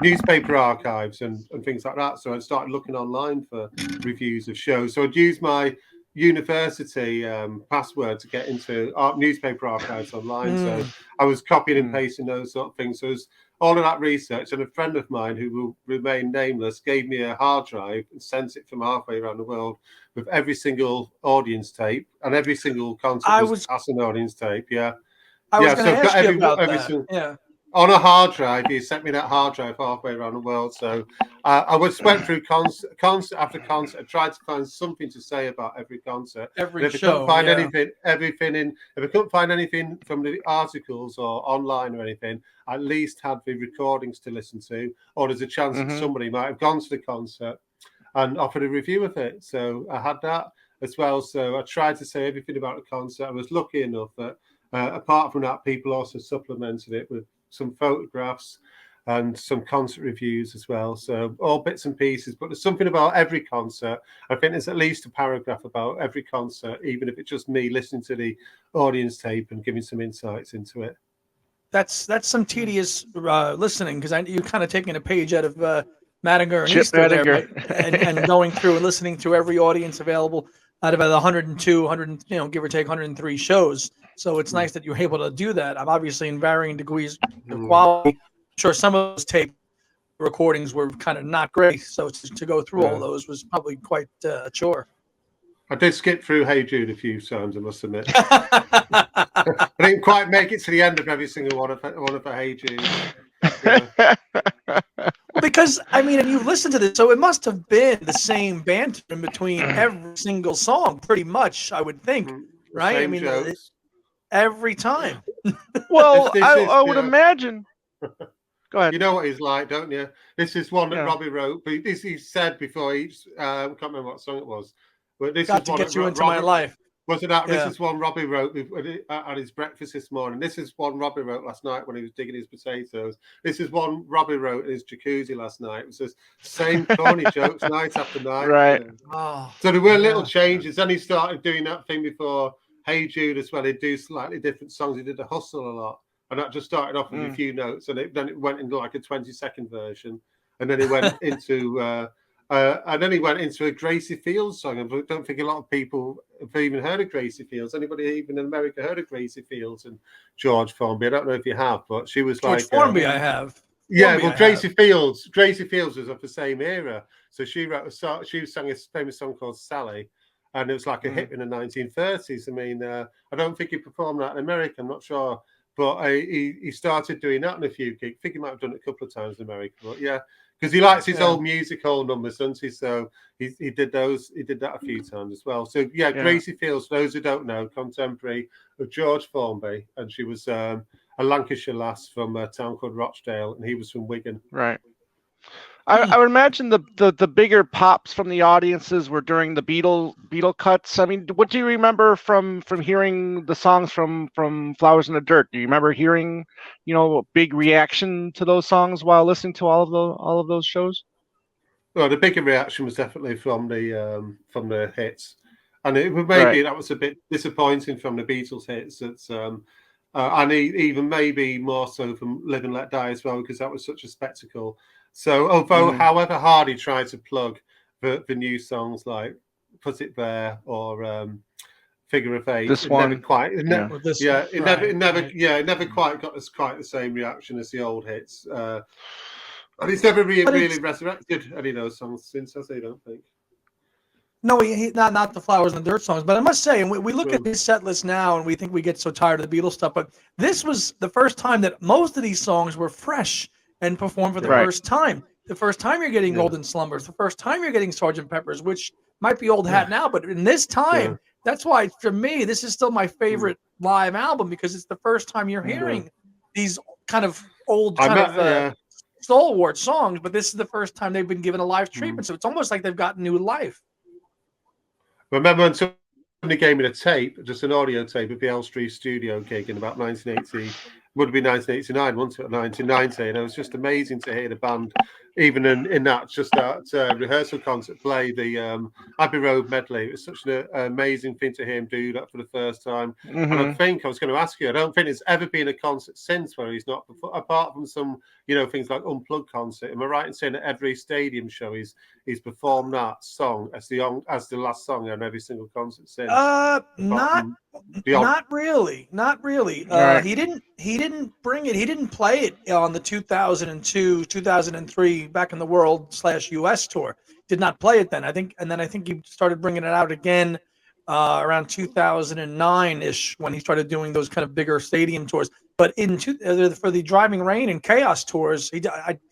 newspaper archives and things like that. So I started looking online for reviews of shows. So I'd use my university password to get into newspaper archives online. So I was copying and pasting those sort of things. So it was all of that research, and a friend of mine who will remain nameless gave me a hard drive and sent it from halfway around the world with every single audience tape, and every single concert was an audience tape.
I was going to ask you about that.
On a hard drive. He sent me that hard drive halfway around the world. So I went through concert after concert. I tried to find something to say about every concert.
Every
if
show.
I couldn't find if I couldn't find anything from the articles or online or anything, I at least had the recordings to listen to, or there's a chance that somebody might have gone to the concert and offered a review of it. So I had that as well. So I tried to say everything about the concert. I was lucky enough that apart from that, people also supplemented it with some photographs and some concert reviews as well. So all bits and pieces, but there's something about every concert. I think there's at least a paragraph about every concert, even if it's just me listening to the audience tape and giving some insights into it.
That's some tedious listening, because you're kind of taking a page out of Madinger and Easter there, right? and going through and listening to every audience available out of the 102, give or take 103 shows. So it's nice that you're able to do that. I'm obviously in varying degrees of quality. I'm sure some of those tape recordings were kind of not great. So to go through all those was probably quite a chore.
I did skip through Hey Jude a few times, I must admit. I didn't quite make it to the end of every single one of the Hey Jude.
Because, and you listen to this, so it must have been the same banter in between every single song, pretty much, I would think, right?
Jokes.
Every time.
Well, I would imagine. Go ahead.
You know what he's like, don't you? This is one that Robbie wrote. But he said before each, I can't remember what song it was. But this
Got
is
to
one
get
that
you into
Robbie,
my life.
Wasn't that? This is one Robbie wrote at his breakfast this morning. This is one Robbie wrote last night when he was digging his potatoes. This is one Robbie wrote in his jacuzzi last night. It was the same corny jokes night after night.
Right.
So there were little changes. Then he started doing that thing before Hey Jude as well. He'd do slightly different songs. He did the Hustle a lot. And that just started off with a few notes. And then it went into like a 20-second version. And then he went into... and then he went into a Tracy Fields song. I don't think a lot of people have even heard of Tracy Fields. Anybody even in America heard of Tracy Fields and George Formby? I don't know if you have, but she was
George Formby, I have.
Yeah, well, Tracy Fields was of the same era. So she wrote a song. She sang a famous song called Sally, and it was like a hit in the 1930s. I don't think he performed that in America. I'm not sure, but he started doing that in a few gigs. I think he might have done it a couple of times in America, but yeah. Because he likes his old musical numbers, doesn't he? So he did those. He did that a few times as well. So Tracy Fields, for those who don't know, contemporary of George Formby, and she was a Lancashire lass from a town called Rochdale, and he was from Wigan.
Right. I would imagine the bigger pops from the audiences were during the Beatle cuts. What do you remember from hearing the songs from Flowers in the Dirt? Do you remember hearing, a big reaction to those songs while listening to all of those shows?
Well, the bigger reaction was definitely from the hits, and that was a bit disappointing from the Beatles hits. It's and even maybe more so from Live and Let Die as well, because that was such a spectacle. So, however hard he tried to plug the new songs like "Put It There" or "Figure of Eight," it never quite got quite the same reaction as the old hits. And he's never really resurrected any of those songs since, I don't think.
No, not the Flowers in the Dirt songs, but I must say, and we look at his set list now, and we think we get so tired of the Beatles stuff, but this was the first time that most of these songs were fresh and performed for the first time. The first time you're getting Golden Slumbers, the first time you're getting Sgt. Pepper's, which might be old hat now, but in this time, that's why, for me, this is still my favorite live album, because it's the first time you're hearing these kind of old stalwart songs, but this is the first time they've been given a live treatment. So it's almost like they've gotten new life.
Remember when somebody gave me a tape, just an audio tape of the Elstree studio gig in about 1980, would have been 1989, wasn't it? 1990, and it was just amazing to hear the band, even in that rehearsal concert, play the Abbey Road medley. It was such an amazing thing to hear him do that for the first time. And I think I was going to ask you, I don't think there's ever been a concert since where he's not, apart from some, things like Unplugged concert. Am I right in saying that every stadium show he's performed that song as the last song on every single concert since?
Not really.
Right.
He didn't bring it. He didn't play it on the 2002, 2003 Back in the World /US tour. Did not play it then. I think he started bringing it out again around 2009-ish when he started doing those kind of bigger stadium tours. But for the Driving Rain and Chaos tours, he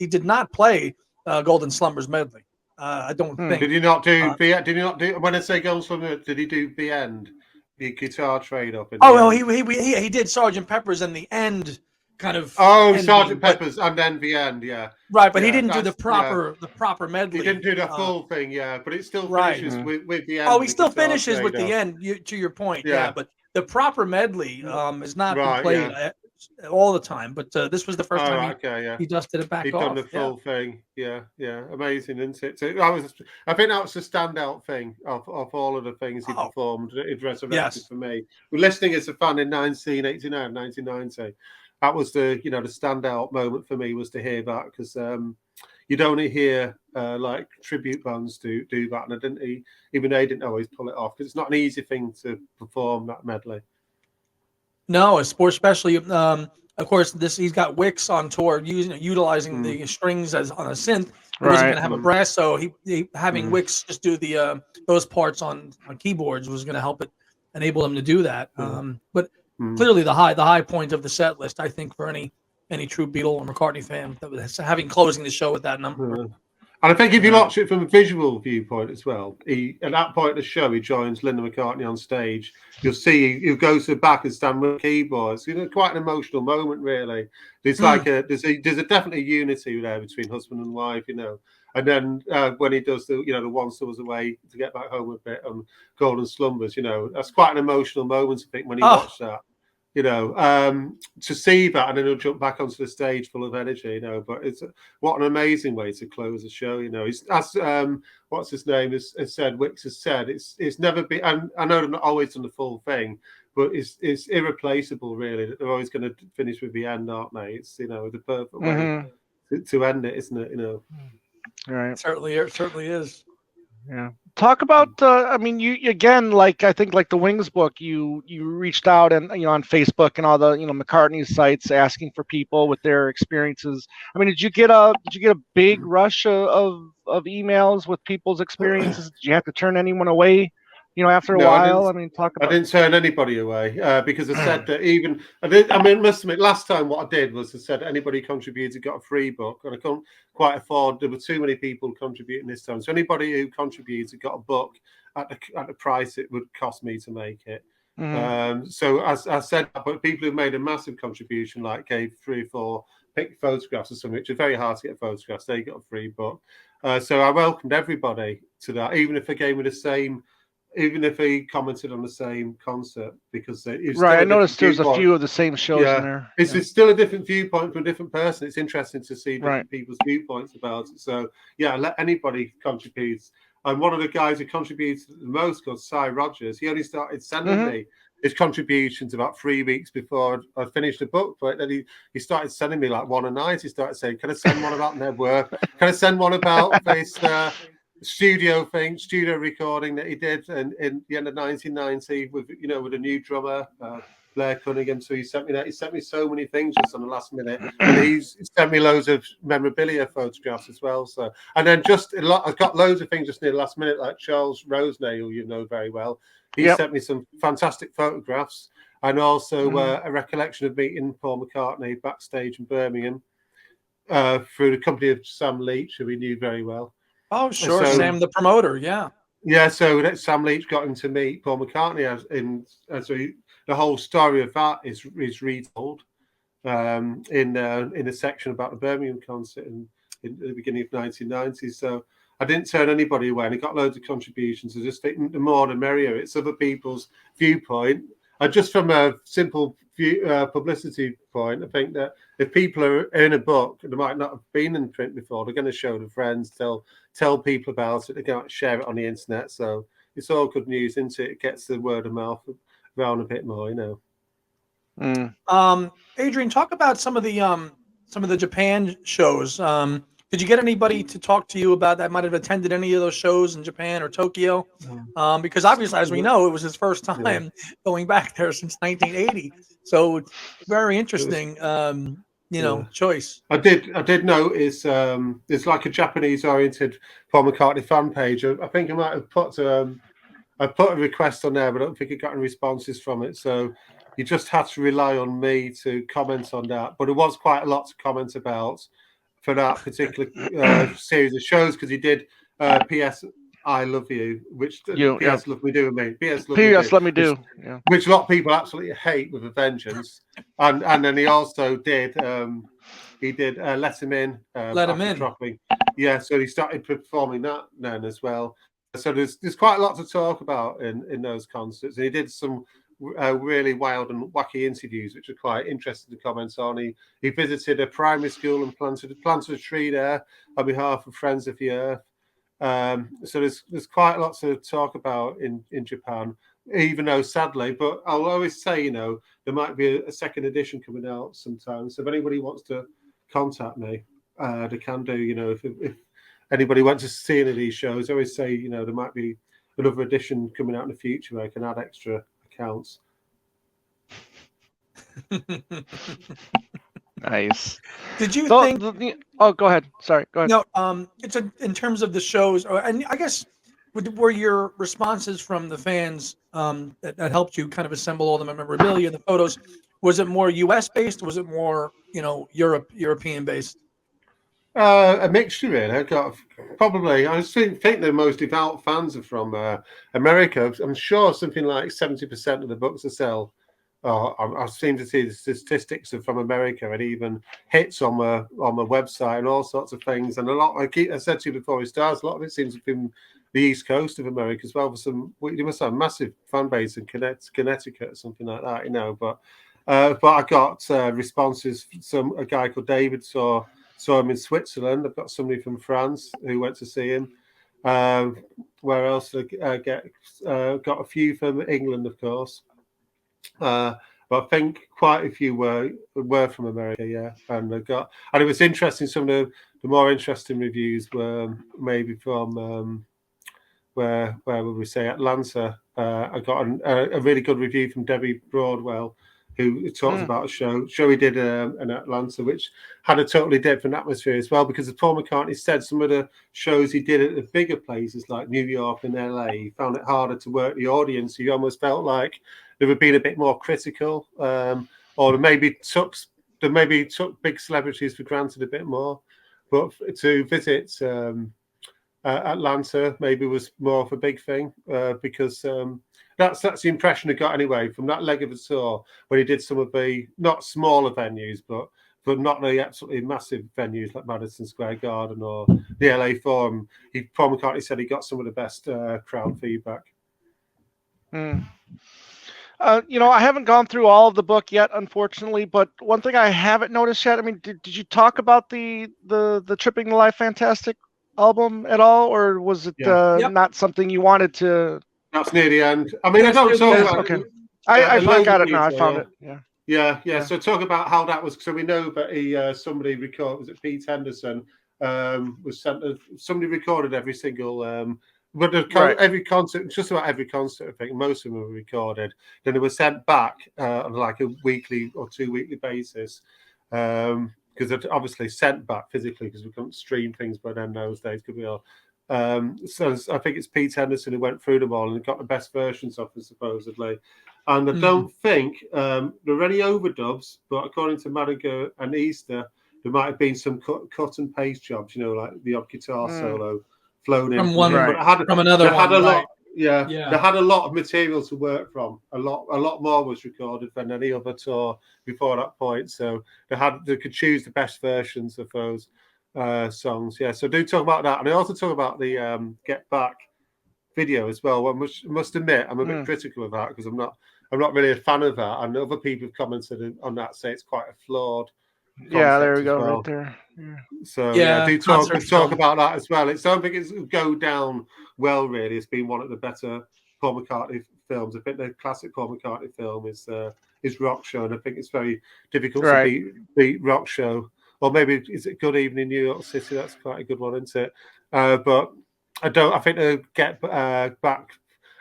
did not play Golden Slumbers medley. I don't think.
Did he not do? Did he not do? When I say Golden Slumbers, did he do the end? The guitar trade up.
He did Sgt. Pepper's and the end kind of.
Oh, Sgt. Pepper's and then the end, yeah.
Right, but he didn't do the proper medley.
He didn't do the full thing, yeah. But it still finishes with the end.
Oh, he still finishes with the end. To your point, yeah. But the proper medley is not been played all the time. But this was the first time he dusted it back off.
He'd done the full thing, yeah. Amazing, isn't it? So I think that was the standout thing of all of the things he performed. It resurrected for me. Listening as a fan in 1989, 1990. That was the standout moment for me, was to hear that, because you'd only hear like tribute bands do that, and even they didn't always pull it off, because it's not an easy thing to perform that medley.
No, especially of course he's got Wicks on tour utilizing the strings as on a synth. He wasn't going to have a brass, so he having Wicks just do the those parts on keyboards was going to help it enable him to do that. But clearly the high point of the set list, I think, for any true Beatle or McCartney fan, that was having closing the show with that number.
And I think if you watch it from a visual viewpoint as well, at that point of the show, he joins Linda McCartney on stage. You'll see he goes to the back and stand with keyboards. Quite an emotional moment, really. There's there's a definitely unity there between husband and wife, And then when he does the One Summer's Away to get back home a bit on Golden Slumbers, that's quite an emotional moment, I think, when he watched that. To see that, and then he'll jump back onto the stage full of energy, But what an amazing way to close the show, He's, as what's his name has said, Wicks has said, it's never been. And I know they're not always done the full thing, but it's irreplaceable, really. That they're always going to finish with the end, aren't they? It's the perfect way to end it, isn't it?
Right.
It certainly is.
Yeah. Talk about you again, like I think like the Wings book, you reached out and on Facebook and all the McCartney's sites asking for people with their experiences. I mean, did you get a big rush of emails with people's experiences? Did you have to turn anyone away? After a while, I
didn't turn anybody away because I said that must admit, last time what I did was I said anybody contributed got a free book, and I couldn't quite afford. There were too many people contributing this time, so anybody who contributed got a book at the price it would cost me to make it. So as I said, but people who made a massive contribution, like gave 3 or 4 picked photographs or something, which are very hard to get photographs, they got a free book. So I welcomed everybody to that, even if they gave me the same. Even if he commented on the same concert, because
I noticed there's a few of the same shows in there.
It's still a different viewpoint from a different person. It's interesting to see different people's viewpoints about it. So let anybody contribute. And one of the guys who contributed the most, called Cy Rogers, he only started sending me his contributions about 3 weeks before I finished the book. But then he started sending me like one a night. He started saying, "Can I send one about Nebworth? Can I send one about this?" Studio recording that he did in the end of 1990 with a new drummer, Blair Cunningham. So he sent me that. He sent me so many things just on the last minute, and he sent me loads of memorabilia photographs as well. So, and then I've got loads of things just near the last minute, like Charles Rosenay, who you know very well. He sent me some fantastic photographs, and also a recollection of meeting Paul McCartney backstage in Birmingham through the company of Sam Leach, who we knew very well.
Oh, sure. So, Sam, the promoter. Yeah.
Yeah. So Sam Leach got him to meet Paul McCartney, the whole story of that is retold. in a section about the Birmingham concert in the beginning of 1990s. So I didn't turn anybody away, and he got loads of contributions. I just think the more the merrier. It's other people's viewpoint. Just from a simple publicity point, I think that if people are in a book and they might not have been in print before, they're going to show their friends, tell people about it, they're going to share it on the internet. So it's all good news, isn't it? It gets the word of mouth around a bit more,
Adrian, talk about some of the Japan shows. Did you get anybody to talk to you about that might have attended any of those shows in Japan or Tokyo? Because obviously, as we know, it was his first time going back there since 1980. So it's very interesting, choice.
I did notice there's like a Japanese-oriented Paul McCartney fan page. I think I might have put a request on there, but I don't think I got any responses from it. So you just had to rely on me to comment on that. But there was quite a lot to comment about for that particular series of shows, because he did P.S. I Love You, which P.S. Love Me Do, I mean. P.S.
Let Me Do.
Which a lot of people absolutely hate with a vengeance. And then he also did Let Him In.
Let Him In.
Dropping. Yeah, so he started performing that then as well. So there's quite a lot to talk about in those concerts. And he did some really wild and wacky interviews, which are quite interesting to comment on. He visited a primary school and planted a tree there on behalf of Friends of the Earth. So there's quite a lot to talk about in Japan, even though sadly, but I'll always say, there might be a second edition coming out sometime. So if anybody wants to contact me, they can do. If anybody wants to see any of these shows, I always say, there might be another edition coming out in the future where I can add extra accounts.
Nice.
Did you think?
Go ahead. Sorry, go ahead.
No, it's in terms of the shows, and I guess were your responses from the fans that helped you kind of assemble all the memorabilia and the photos? Was it more U.S. based? Was it more European based?
A mixture, really. I think the most devout fans are from America. I'm sure something like 70% of the books I sell. I seem to see the statistics are from America, and even hits on my website and all sorts of things. And a lot, I said to you before we start, a lot of it seems to be from the East Coast of America as well. You must have a massive fan base in Connecticut or something like that, But I got responses. A guy called David saw him in Switzerland. I've got somebody from France who went to see him. Where else did I get? Got a few from England, of course. But I think quite a few were from America, yeah. And it was interesting. Some of the more interesting reviews were maybe from where would we say, Atlanta. I got a really good review from Debbie Broadwell, who talks about a show he did in Atlanta, which had a totally different atmosphere as well, because as Paul McCartney said, some of the shows he did at the bigger places like New York and LA, he found it harder to work the audience. He almost felt like they were being a bit more critical, or they maybe took big celebrities for granted a bit more. But to visit Atlanta maybe was more of a big thing, because that's the impression I got anyway from that leg of the tour, when he did some of the not smaller venues, but not the absolutely massive venues like Madison Square Garden or the LA Forum. Paul McCartney said he got some of the best crowd feedback.
I haven't gone through all of the book yet, unfortunately, but one thing I haven't noticed yet, I mean, did you talk about the Tripping the Life Fantastic album at all, or was it not something you wanted to?
That's near the end. I mean, I don't talk about
okay. I got it now. I found it.
Yeah. So talk about how that was. So we know that somebody recorded. Was it Pete Henderson? Was sent. Somebody recorded every single. But every concert, just about every concert, I think most of them were recorded. Then they were sent back on like a weekly or 2 weekly basis, because they're obviously sent back physically, because we couldn't stream things by then those days, could we all? So I think it's Pete Henderson who went through them all and got the best versions of them, supposedly. And I don't think there were any overdubs, but according to Madigan and Easter, there might have been some cut and paste jobs, like the odd guitar solo flown in
from one
but from another
one.
Yeah,
Yeah.
they had a lot of material to work from. A lot more was recorded than any other tour before that point. So they could choose the best versions of those songs. Yeah, so do talk about that, and I also talk about the Get Back video as well. I must admit, I'm a bit critical of that because I'm not really a fan of that, and other people have commented on that, say it's quite a flawed
Yeah, there
concept
we
as
go,
well.
right there. Yeah.
So
Yeah,
do
concert
talk
film.
about that as well. I don't think it's go down well. Really, it's been one of the better Paul McCartney films. I think the classic Paul McCartney film is Rock Show, and I think it's very difficult to beat Rock Show. Or maybe is it Good Evening New York City? That's quite a good one, isn't it? But I think to Get Back.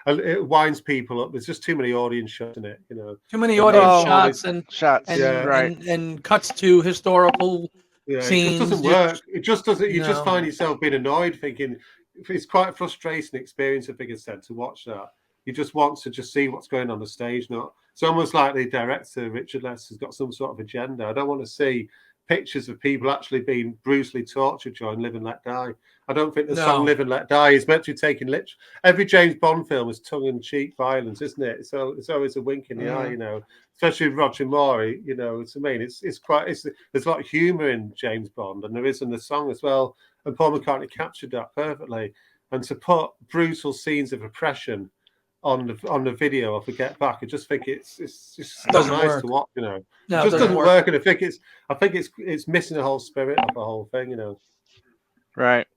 It winds people up. There's just too many audience shots in it,
Too many audience shots
shots,
and cuts to historical scenes.
It just doesn't work. It just doesn't. You just find yourself being annoyed, thinking it's quite a frustrating experience. I think it's said to watch that. You just want to just see what's going on the stage. It's almost like the director Richard Less has got some sort of agenda. I don't want to see pictures of people actually being brutally tortured during Live and Let Die. I don't think the song Live and Let Die is meant to be taken literally. Every James Bond film is tongue-in-cheek violence, isn't it? So it's always a wink in the eye, especially with Roger Moore, it's there's a lot of humour in James Bond, and there is in the song as well, and Paul McCartney captured that perfectly. And to put brutal scenes of oppression on the video of the Get Back, I just think it's just not nice to watch, No, it just doesn't work, and I think it's missing the whole spirit of the whole thing,
Right.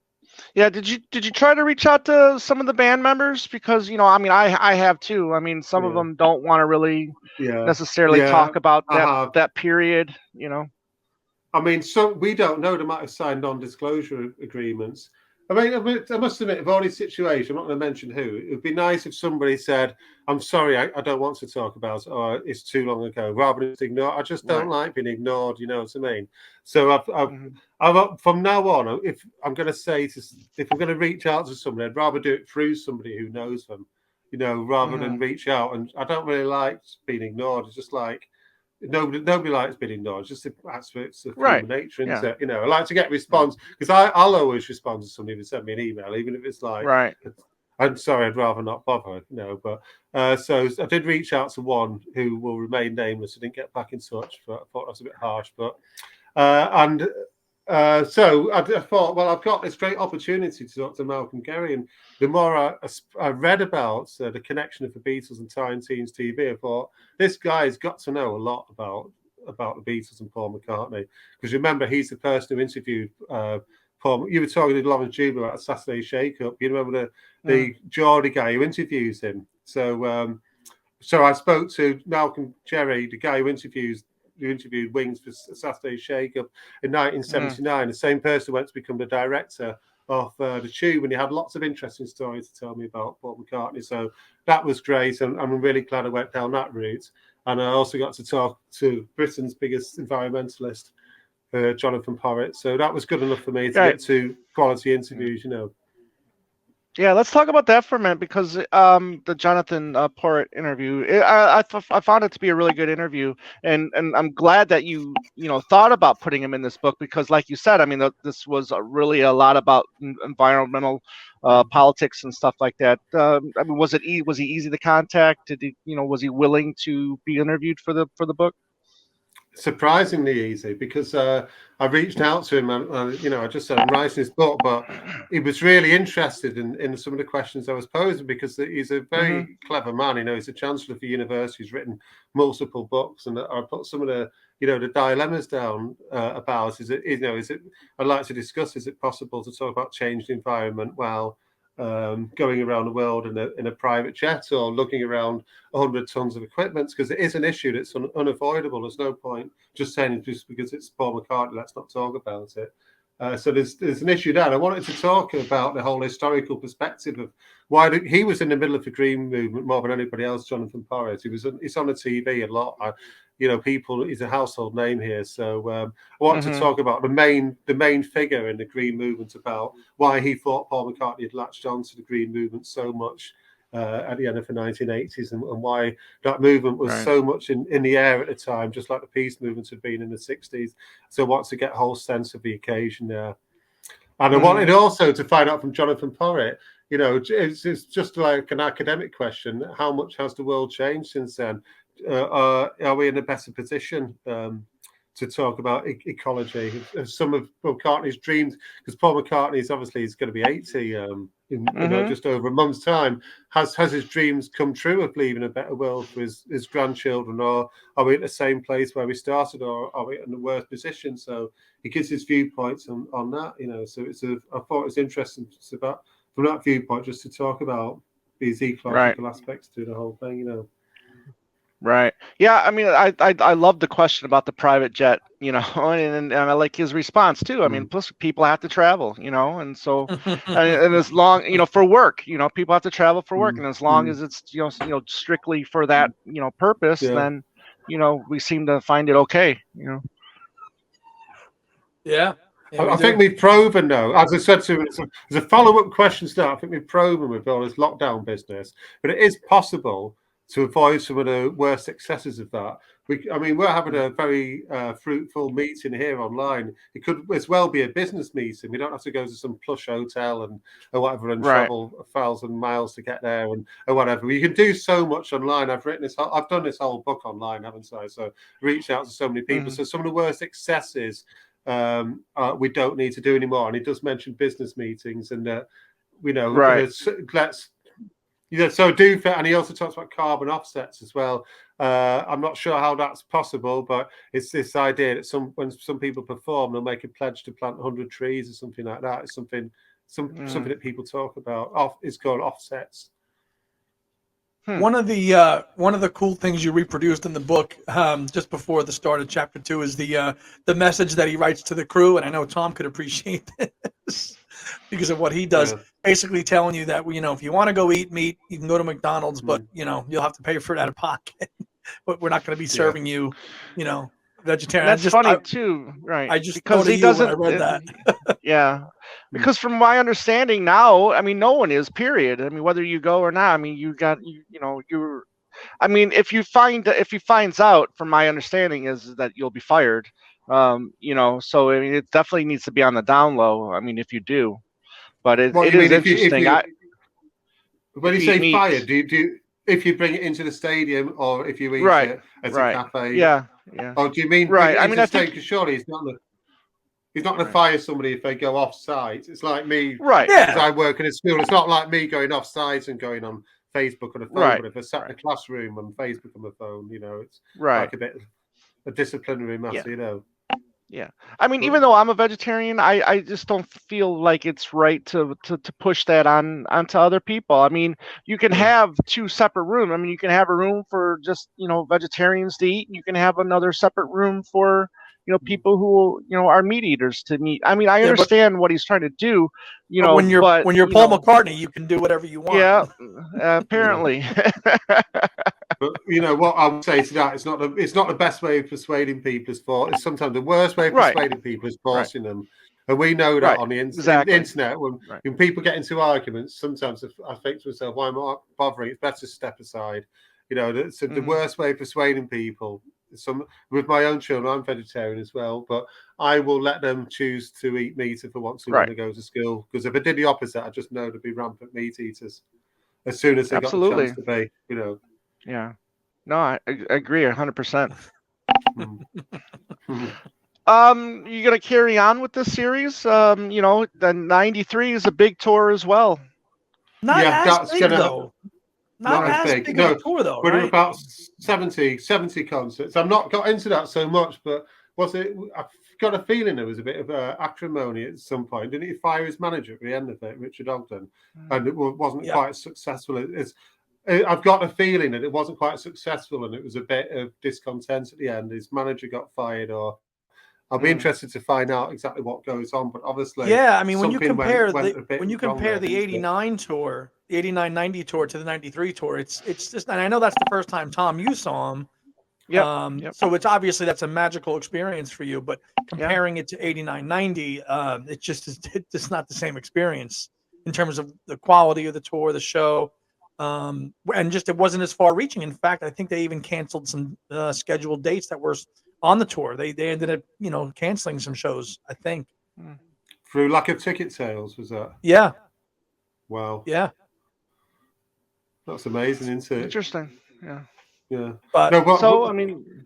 Yeah, did you try to reach out to some of the band members? Because I have too. I mean, some of them don't want to really necessarily talk about that period.
I mean, we don't know. They might have signed non-disclosure agreements. I mean, I must admit, of all these situations, I'm not going to mention who. It would be nice if somebody said, "I'm sorry, I don't want to talk about it," or "It's too long ago," rather than just ignore. I just don't like being ignored. You know what I mean? So I've from now on, if I'm going to reach out to somebody, I'd rather do it through somebody who knows them, rather than reach out. And I don't really like being ignored. It's just like nobody likes being ignored. It's just it's human nature, isn't it? I like to get a response because I'll always respond to somebody who sent me an email, even if it's like, I'm sorry, I'd rather not bother, But so I did reach out to one who will remain nameless. I didn't get back in touch, but I thought that was a bit harsh. But so I thought, well, I've got this great opportunity to talk to Malcolm Gary, and the more I read about the connection of the Beatles and Tyne Teens TV, I thought this guy's got to know a lot about the Beatles and Paul McCartney, because remember, he's the person who interviewed Paul. You were talking to Lawrence Juba about a Saturday Shake-Up. You remember the Geordie guy who interviews him. So I spoke to Malcolm Gary, the guy who interviewed Wings for Saturday Shake-Up in 1979. The same person went to become the director of the Tube, and he had lots of interesting stories to tell me about Paul McCartney. So that was great, and I'm really glad I went down that route. And I also got to talk to Britain's biggest environmentalist, Jonathan Porritt. So that was good enough for me to get to quality interviews,
Yeah, let's talk about that for a minute, because the Jonathan Porritt interview, I found it to be a really good interview, and I'm glad that you thought about putting him in this book, because like you said, I mean, this was really a lot about environmental politics and stuff like that. I mean, was he easy to contact? Did he, was he willing to be interviewed for the book?
Surprisingly easy, because I reached out to him and I just said I'm writing this book, but he was really interested in some of the questions I was posing, because he's a very clever man. He's a chancellor for university. He's written multiple books, and I put some of the the dilemmas down about I'd like to discuss, is it possible to talk about change the environment while going around the world in a private jet, or looking around 100 tons of equipment, because it is an issue that's unavoidable. There's no point just saying just because it's Paul McCartney, let's not talk about it. So there's an issue there. I wanted to talk about the whole historical perspective of why he was in the middle of the Green Movement more than anybody else. Jonathan Porritt, he's on the TV a lot. He's a household name here. So I wanted to talk about the main figure in the Green Movement, about why he thought Paul McCartney had latched on to the Green Movement so much at the end of the 1980s, and why that movement was so much in the air at the time, just like the peace movement had been in the 60s. So I wanted to get a whole sense of the occasion there. And I wanted also to find out from Jonathan Porritt, it's just like an academic question. How much has the world changed since then? Are we in a better position to talk about ecology? Some of McCartney's dreams, because Paul McCartney is obviously he's going to be 80 in just over a month's time. Has his dreams come true of leaving a better world for his grandchildren, or are we at the same place where we started, or are we in a worse position? So he gives his viewpoints on that, So I thought it was interesting just about from that viewpoint just to talk about these ecological aspects to the whole thing,
Right. Yeah. I mean, I love the question about the private jet, and I like his response too. I mean, plus people have to travel, and so, and as long, for work, people have to travel for work, and as long as it's, strictly for that, purpose, then, we seem to find it okay,
Yeah.
I think we've proven, though, as I said to him, as a follow-up question start, I think we've proven with all this lockdown business, but it is possible to avoid some of the worst excesses of that. We're having a very fruitful meeting here online. It could as well be a business meeting. We don't have to go to some plush hotel or whatever and travel 1,000 miles to get there or whatever. You can do so much online. I've done this whole book online, haven't I? So reached out to so many people. So some of the worst excesses we don't need to do anymore. And he does mention business meetings and let's. So and he also talks about carbon offsets as well. I'm not sure how that's possible, but it's this idea that when some people perform, they'll make a pledge to plant 100 trees or something like that. It's something that people talk about. It's called offsets.
One of the cool things you reproduced in the book just before the start of chapter 2 is the message that he writes to the crew, and I know Tom could appreciate this because of what he does. Basically telling you that if you want to go eat meat, you can go to McDonald's, but you'll have to pay for it out of pocket. But we're not going to be serving you, vegetarian.
That's funny too, right?
I just
because he doesn't.
I read that.
Yeah, because from my understanding now, no one is. Period. Whether you go or not. You're. If he finds out, from my understanding, is that you'll be fired. So it definitely needs to be on the down low. If you do, but it is interesting.
When you say fired, do you if you bring it into the stadium or if you eat it at a cafe?
Yeah.
Or do you mean I think surely he's not going to fire somebody if they go off site. It's like me, because I work in a school. It's not like me going off site and going on Facebook on a phone. But if I sat in a classroom on Facebook on my phone, it's like a bit of a disciplinary matter,
Yeah. Even though I'm a vegetarian, I just don't feel like it's right to push that onto other people. You can have two separate rooms. You can have a room for just, vegetarians to eat, and you can have another separate room for, people who, are meat eaters to meet. I understand what he's trying to do,
but when you're Paul McCartney, you can do whatever you want.
Yeah, apparently.
But what I would say to that, it's not the best way of persuading people is it's sometimes the worst way of persuading people is forcing them. And we know that on the internet, when people get into arguments, sometimes I think to myself, why am I bothering? It's better to step aside. The worst way of persuading people. With my own children, I'm vegetarian as well, but I will let them choose to eat meat if they want to when they go to school. Because if I did the opposite, I just know there'd be rampant meat eaters as soon as they got the chance to be.
Yeah. No, I agree 100%. You gonna carry on with this series? The 93 is a big tour as well.
Not as big though. Not as big of a tour though.
We're about 70 concerts. I've not got into that so much, but I've got a feeling there was a bit of acrimony at some point. Didn't he fire his manager at the end of it, Richard Ogden? And it wasn't quite as successful as. I've got a feeling that it wasn't quite successful, and it was a bit of discontent at the end. His manager got fired, or I'll be interested to find out exactly what goes on. But obviously,
when you compare the '89 tour, the '89-90 tour to the '93 tour, it's just, and I know that's the first time, Tom, you saw him. So it's obviously that's a magical experience for you. But comparing it to '89-90, it's just not the same experience in terms of the quality of the tour, the show. And just it wasn't as far reaching. In fact, I think they even canceled some scheduled dates that were on the tour. They ended up canceling some shows, I think.
Through lack of ticket sales, was that?
Yeah.
Wow.
Yeah.
That's amazing, isn't it?
Interesting. Yeah.
Yeah.
But
no,
so, I mean,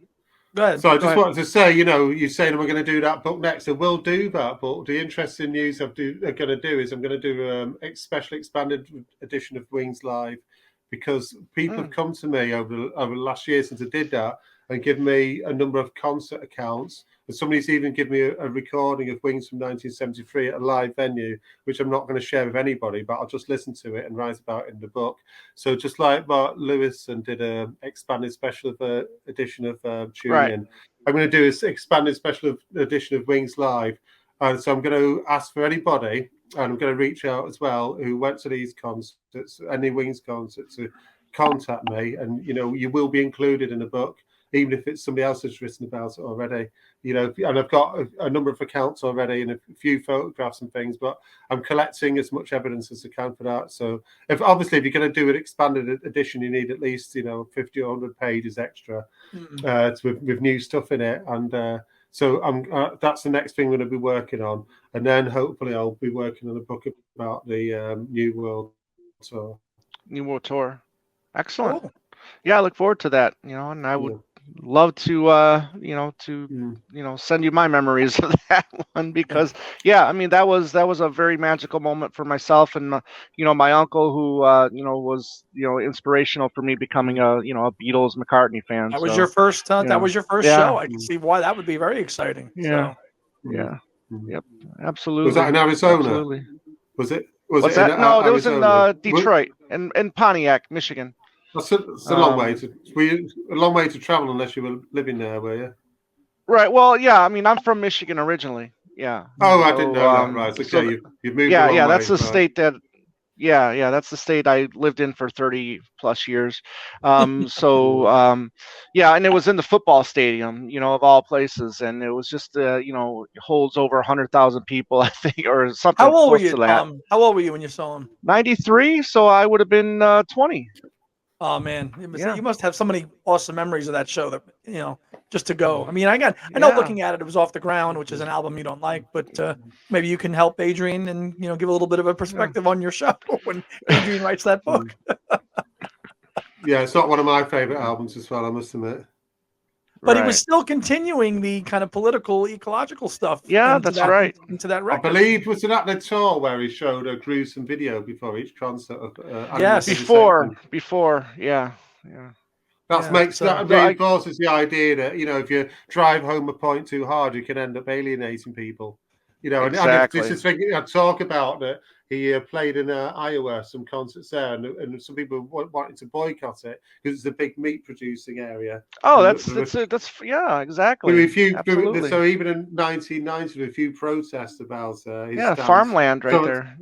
go ahead.
So I just wanted to say, you're saying we're going to do that book next, so we'll do that. But the interesting news I'm going to do is I'm going to do a special expanded edition of Wings Live, because people have come to me over the last year since I did that and given me a number of concert accounts. And somebody's even given me a recording of Wings from 1973 at a live venue, which I'm not going to share with anybody, but I'll just listen to it and write about it in the book. So just like Mark Lewison did an expanded special edition of Tune In, I'm going to do an expanded special edition of Wings Live. And so I'm going to ask for anybody, and I'm going to reach out as well, who went to these concerts, any Wings concerts, to contact me. And, you will be included in the book, even if it's somebody else that's written about it already. And I've got a number of accounts already and a few photographs and things, but I'm collecting as much evidence as I can for that. So if you're going to do an expanded edition, you need at least 50 or 100 pages extra with new stuff in it. And so that's the next thing I'm going to be working on, and then hopefully I'll be working on a book about the New World Tour.
New World Tour, excellent.
Cool.
Yeah, I look forward to that. And I would love to send you my memories of that one, because that was a very magical moment for myself and my uncle, who was inspirational for me becoming a Beatles Mccartney fan.
That was your first that was your first show. I can see why that would be very exciting.
Yep, absolutely.
Was that in Arizona?
Absolutely.
Was it
no, it was in Detroit and Pontiac, Michigan.
It's a long way to travel unless you were living there, were you?
Right. Well, yeah. I mean, I'm from Michigan originally. Yeah.
Oh, I didn't know that. Right. Okay.
So
you've moved.
Yeah. That's the state that. Yeah. That's the state I lived in for 30 plus years. And it was in the football stadium, of all places, and it was just holds over 100,000 people, I think, or something.
How old were you,
Tom?
How old were you when you saw him?
93. So I would have been 20.
Oh man, you must have so many awesome memories of that show that just to go. I mean, I know looking at it, it was Off the Ground, which is an album you don't like, but maybe you can help Adrian and give a little bit of a perspective on your show when Adrian writes that book.
Yeah, it's not one of my favorite albums as well, I must admit.
But he was still continuing the kind of political, ecological stuff.
Yeah, that's right.
Into that record.
I believe, was it at the tour where he showed a gruesome video before each concert?
Yes.
Before. Yeah.
That reinforces the idea that, if you drive home a point too hard, you can end up alienating people.
Exactly.
And this is thing I talk about that he played in Iowa, some concerts there, and some people wanted to boycott it because it's a big meat producing area.
Oh, that's exactly.
Absolutely. So even in 1990, a few protests about his stance.
Farmland there.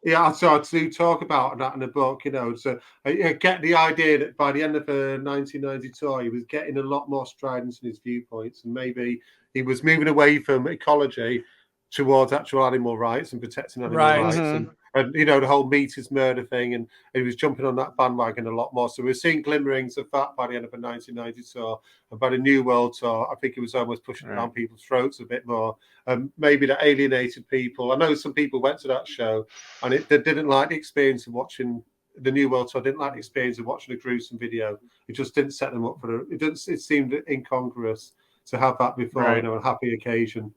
Yeah, so I do talk about that in the book. So I get the idea that by the end of the 1990 tour, he was getting a lot more strident in his viewpoints, and maybe he was moving away from ecology towards actual animal rights and protecting animal rights, and the whole meat is murder thing, and he was jumping on that bandwagon a lot more. So we're seeing glimmerings of that by the end of the 1990 tour, and by the New World Tour, I think it was almost pushing down people's throats a bit more, and maybe that alienated people. I know some people went to that show and they didn't like the experience of watching the New World Tour, didn't like the experience of watching a gruesome video. It just didn't set them up for it seemed incongruous to have that before, a happy occasion,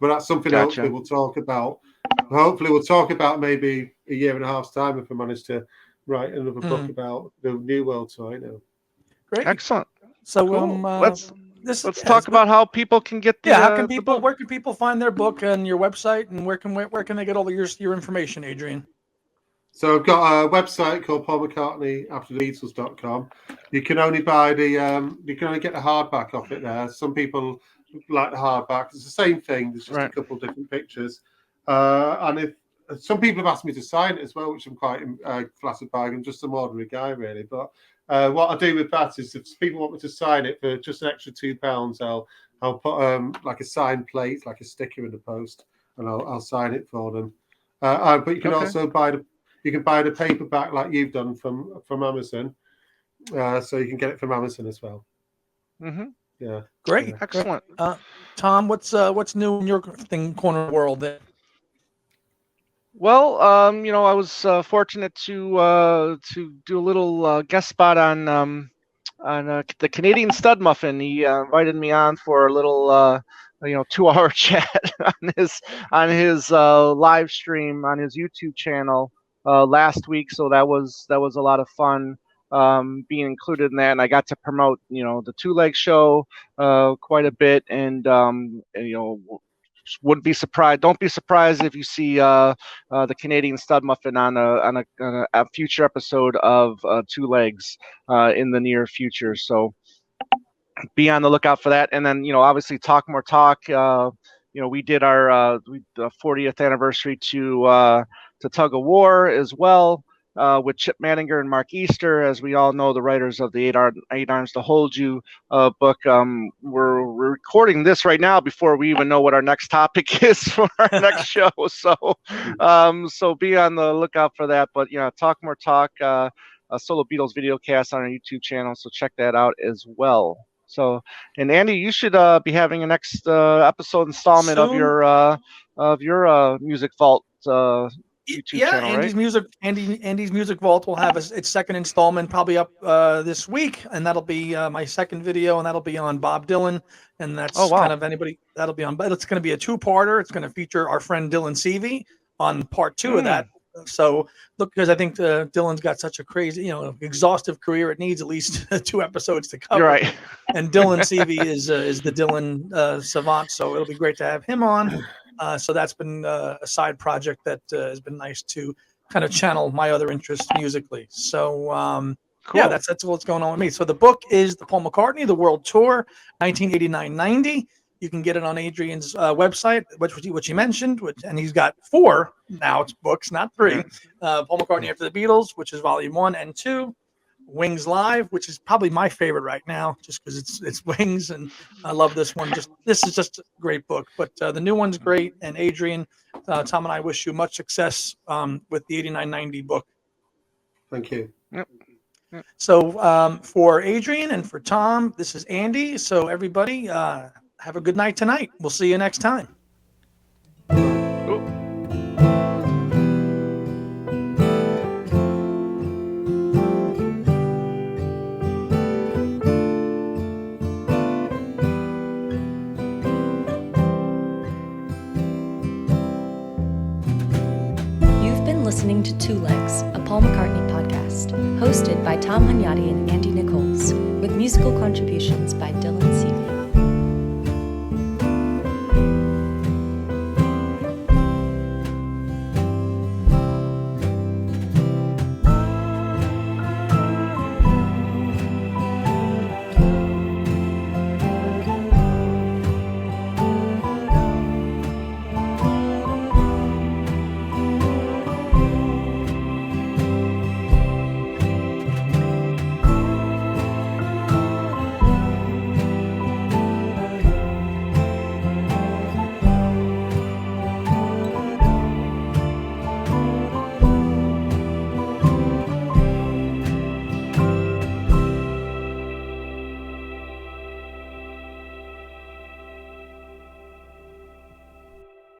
But that's something hopefully we'll talk about. Hopefully we'll talk about maybe a year and a half's time if I manage to write another book about the New World Tour.
Great,
excellent.
So
let's talk about how people can get the
where can people find their book and your website, and where can they get all your information, Adrian?
So I've got a website called Paul McCartney AfterTheBeatles.com. You can only buy get the hardback off it there. Some people like the hardback. It's the same thing. There's just a couple of different pictures. And if some people have asked me to sign it as well, which I'm quite flattered by. I'm just an ordinary guy, really. But what I do with that is, if people want me to sign it for just an extra £2, I'll put like a signed plate, like a sticker in the post, and I'll sign it for them. But you can also buy the paperback like you've done from Amazon. So you can get it from Amazon as well.
Mm-hmm.
Yeah.
Great.
Yeah.
Excellent.
Tom, what's new in your corner of the world?
Well, I was fortunate to do a little guest spot on the Canadian Stud Muffin. He invited me on for a little 2-hour chat on his live stream on his YouTube channel last week. So that was a lot of fun being included in that, and I got to promote the Two Leg Show quite a bit, and wouldn't be surprised. Don't be surprised if you see the Canadian Stud Muffin on a future episode of Two Legs in the near future. So be on the lookout for that. And then obviously Talk More Talk. We did our the 40th anniversary to Tug of War as well. With Chip Manninger and Mark Easter, as we all know, the writers of the Eight Arms to Hold You book. We're recording this right now before we even know what our next topic is for our next show. So be on the lookout for that. But Talk More Talk, a Solo Beatles video cast on our YouTube channel. So check that out as well. So, and Andy, you should be having a next episode installment soon of your Music Vault YouTube channel, right?
Andy's Music Vault will have its second installment probably up this week, and that'll be my second video, and that'll be on Bob Dylan, and that's kind of anybody that'll be on. But it's going to be a two-parter. It's going to feature our friend Dylan Seavey on part 2 of that. So look, because I think Dylan's got such a crazy, exhaustive career, it needs at least 2 episodes to cover.
You're right.
And Dylan Seavey is the Dylan savant, so it'll be great to have him on. So that's been a side project that has been nice to kind of channel my other interests musically. So cool. Yeah, that's what's going on with me. So the book is the Paul McCartney, The World Tour, 1989-90. You can get it on Adrian's website, which he mentioned, and he's got 4 now. It's books, not 3. Paul McCartney After the Beatles, which is volume 1 and 2. Wings Live, which is probably my favorite right now, just because it's Wings, and I love this one. This is just a great book, but the new one's great. And Adrian, Tom, and I wish you much success with the 89-90 book.
Thank you.
Yep.
So for Adrian and for Tom, this is Andy. So everybody, have a good night tonight. We'll see you next time.
Listening to Two Legs, a Paul McCartney podcast, hosted by Tom Hunyadi and Andy Nichols, with musical contributions by Dylan C.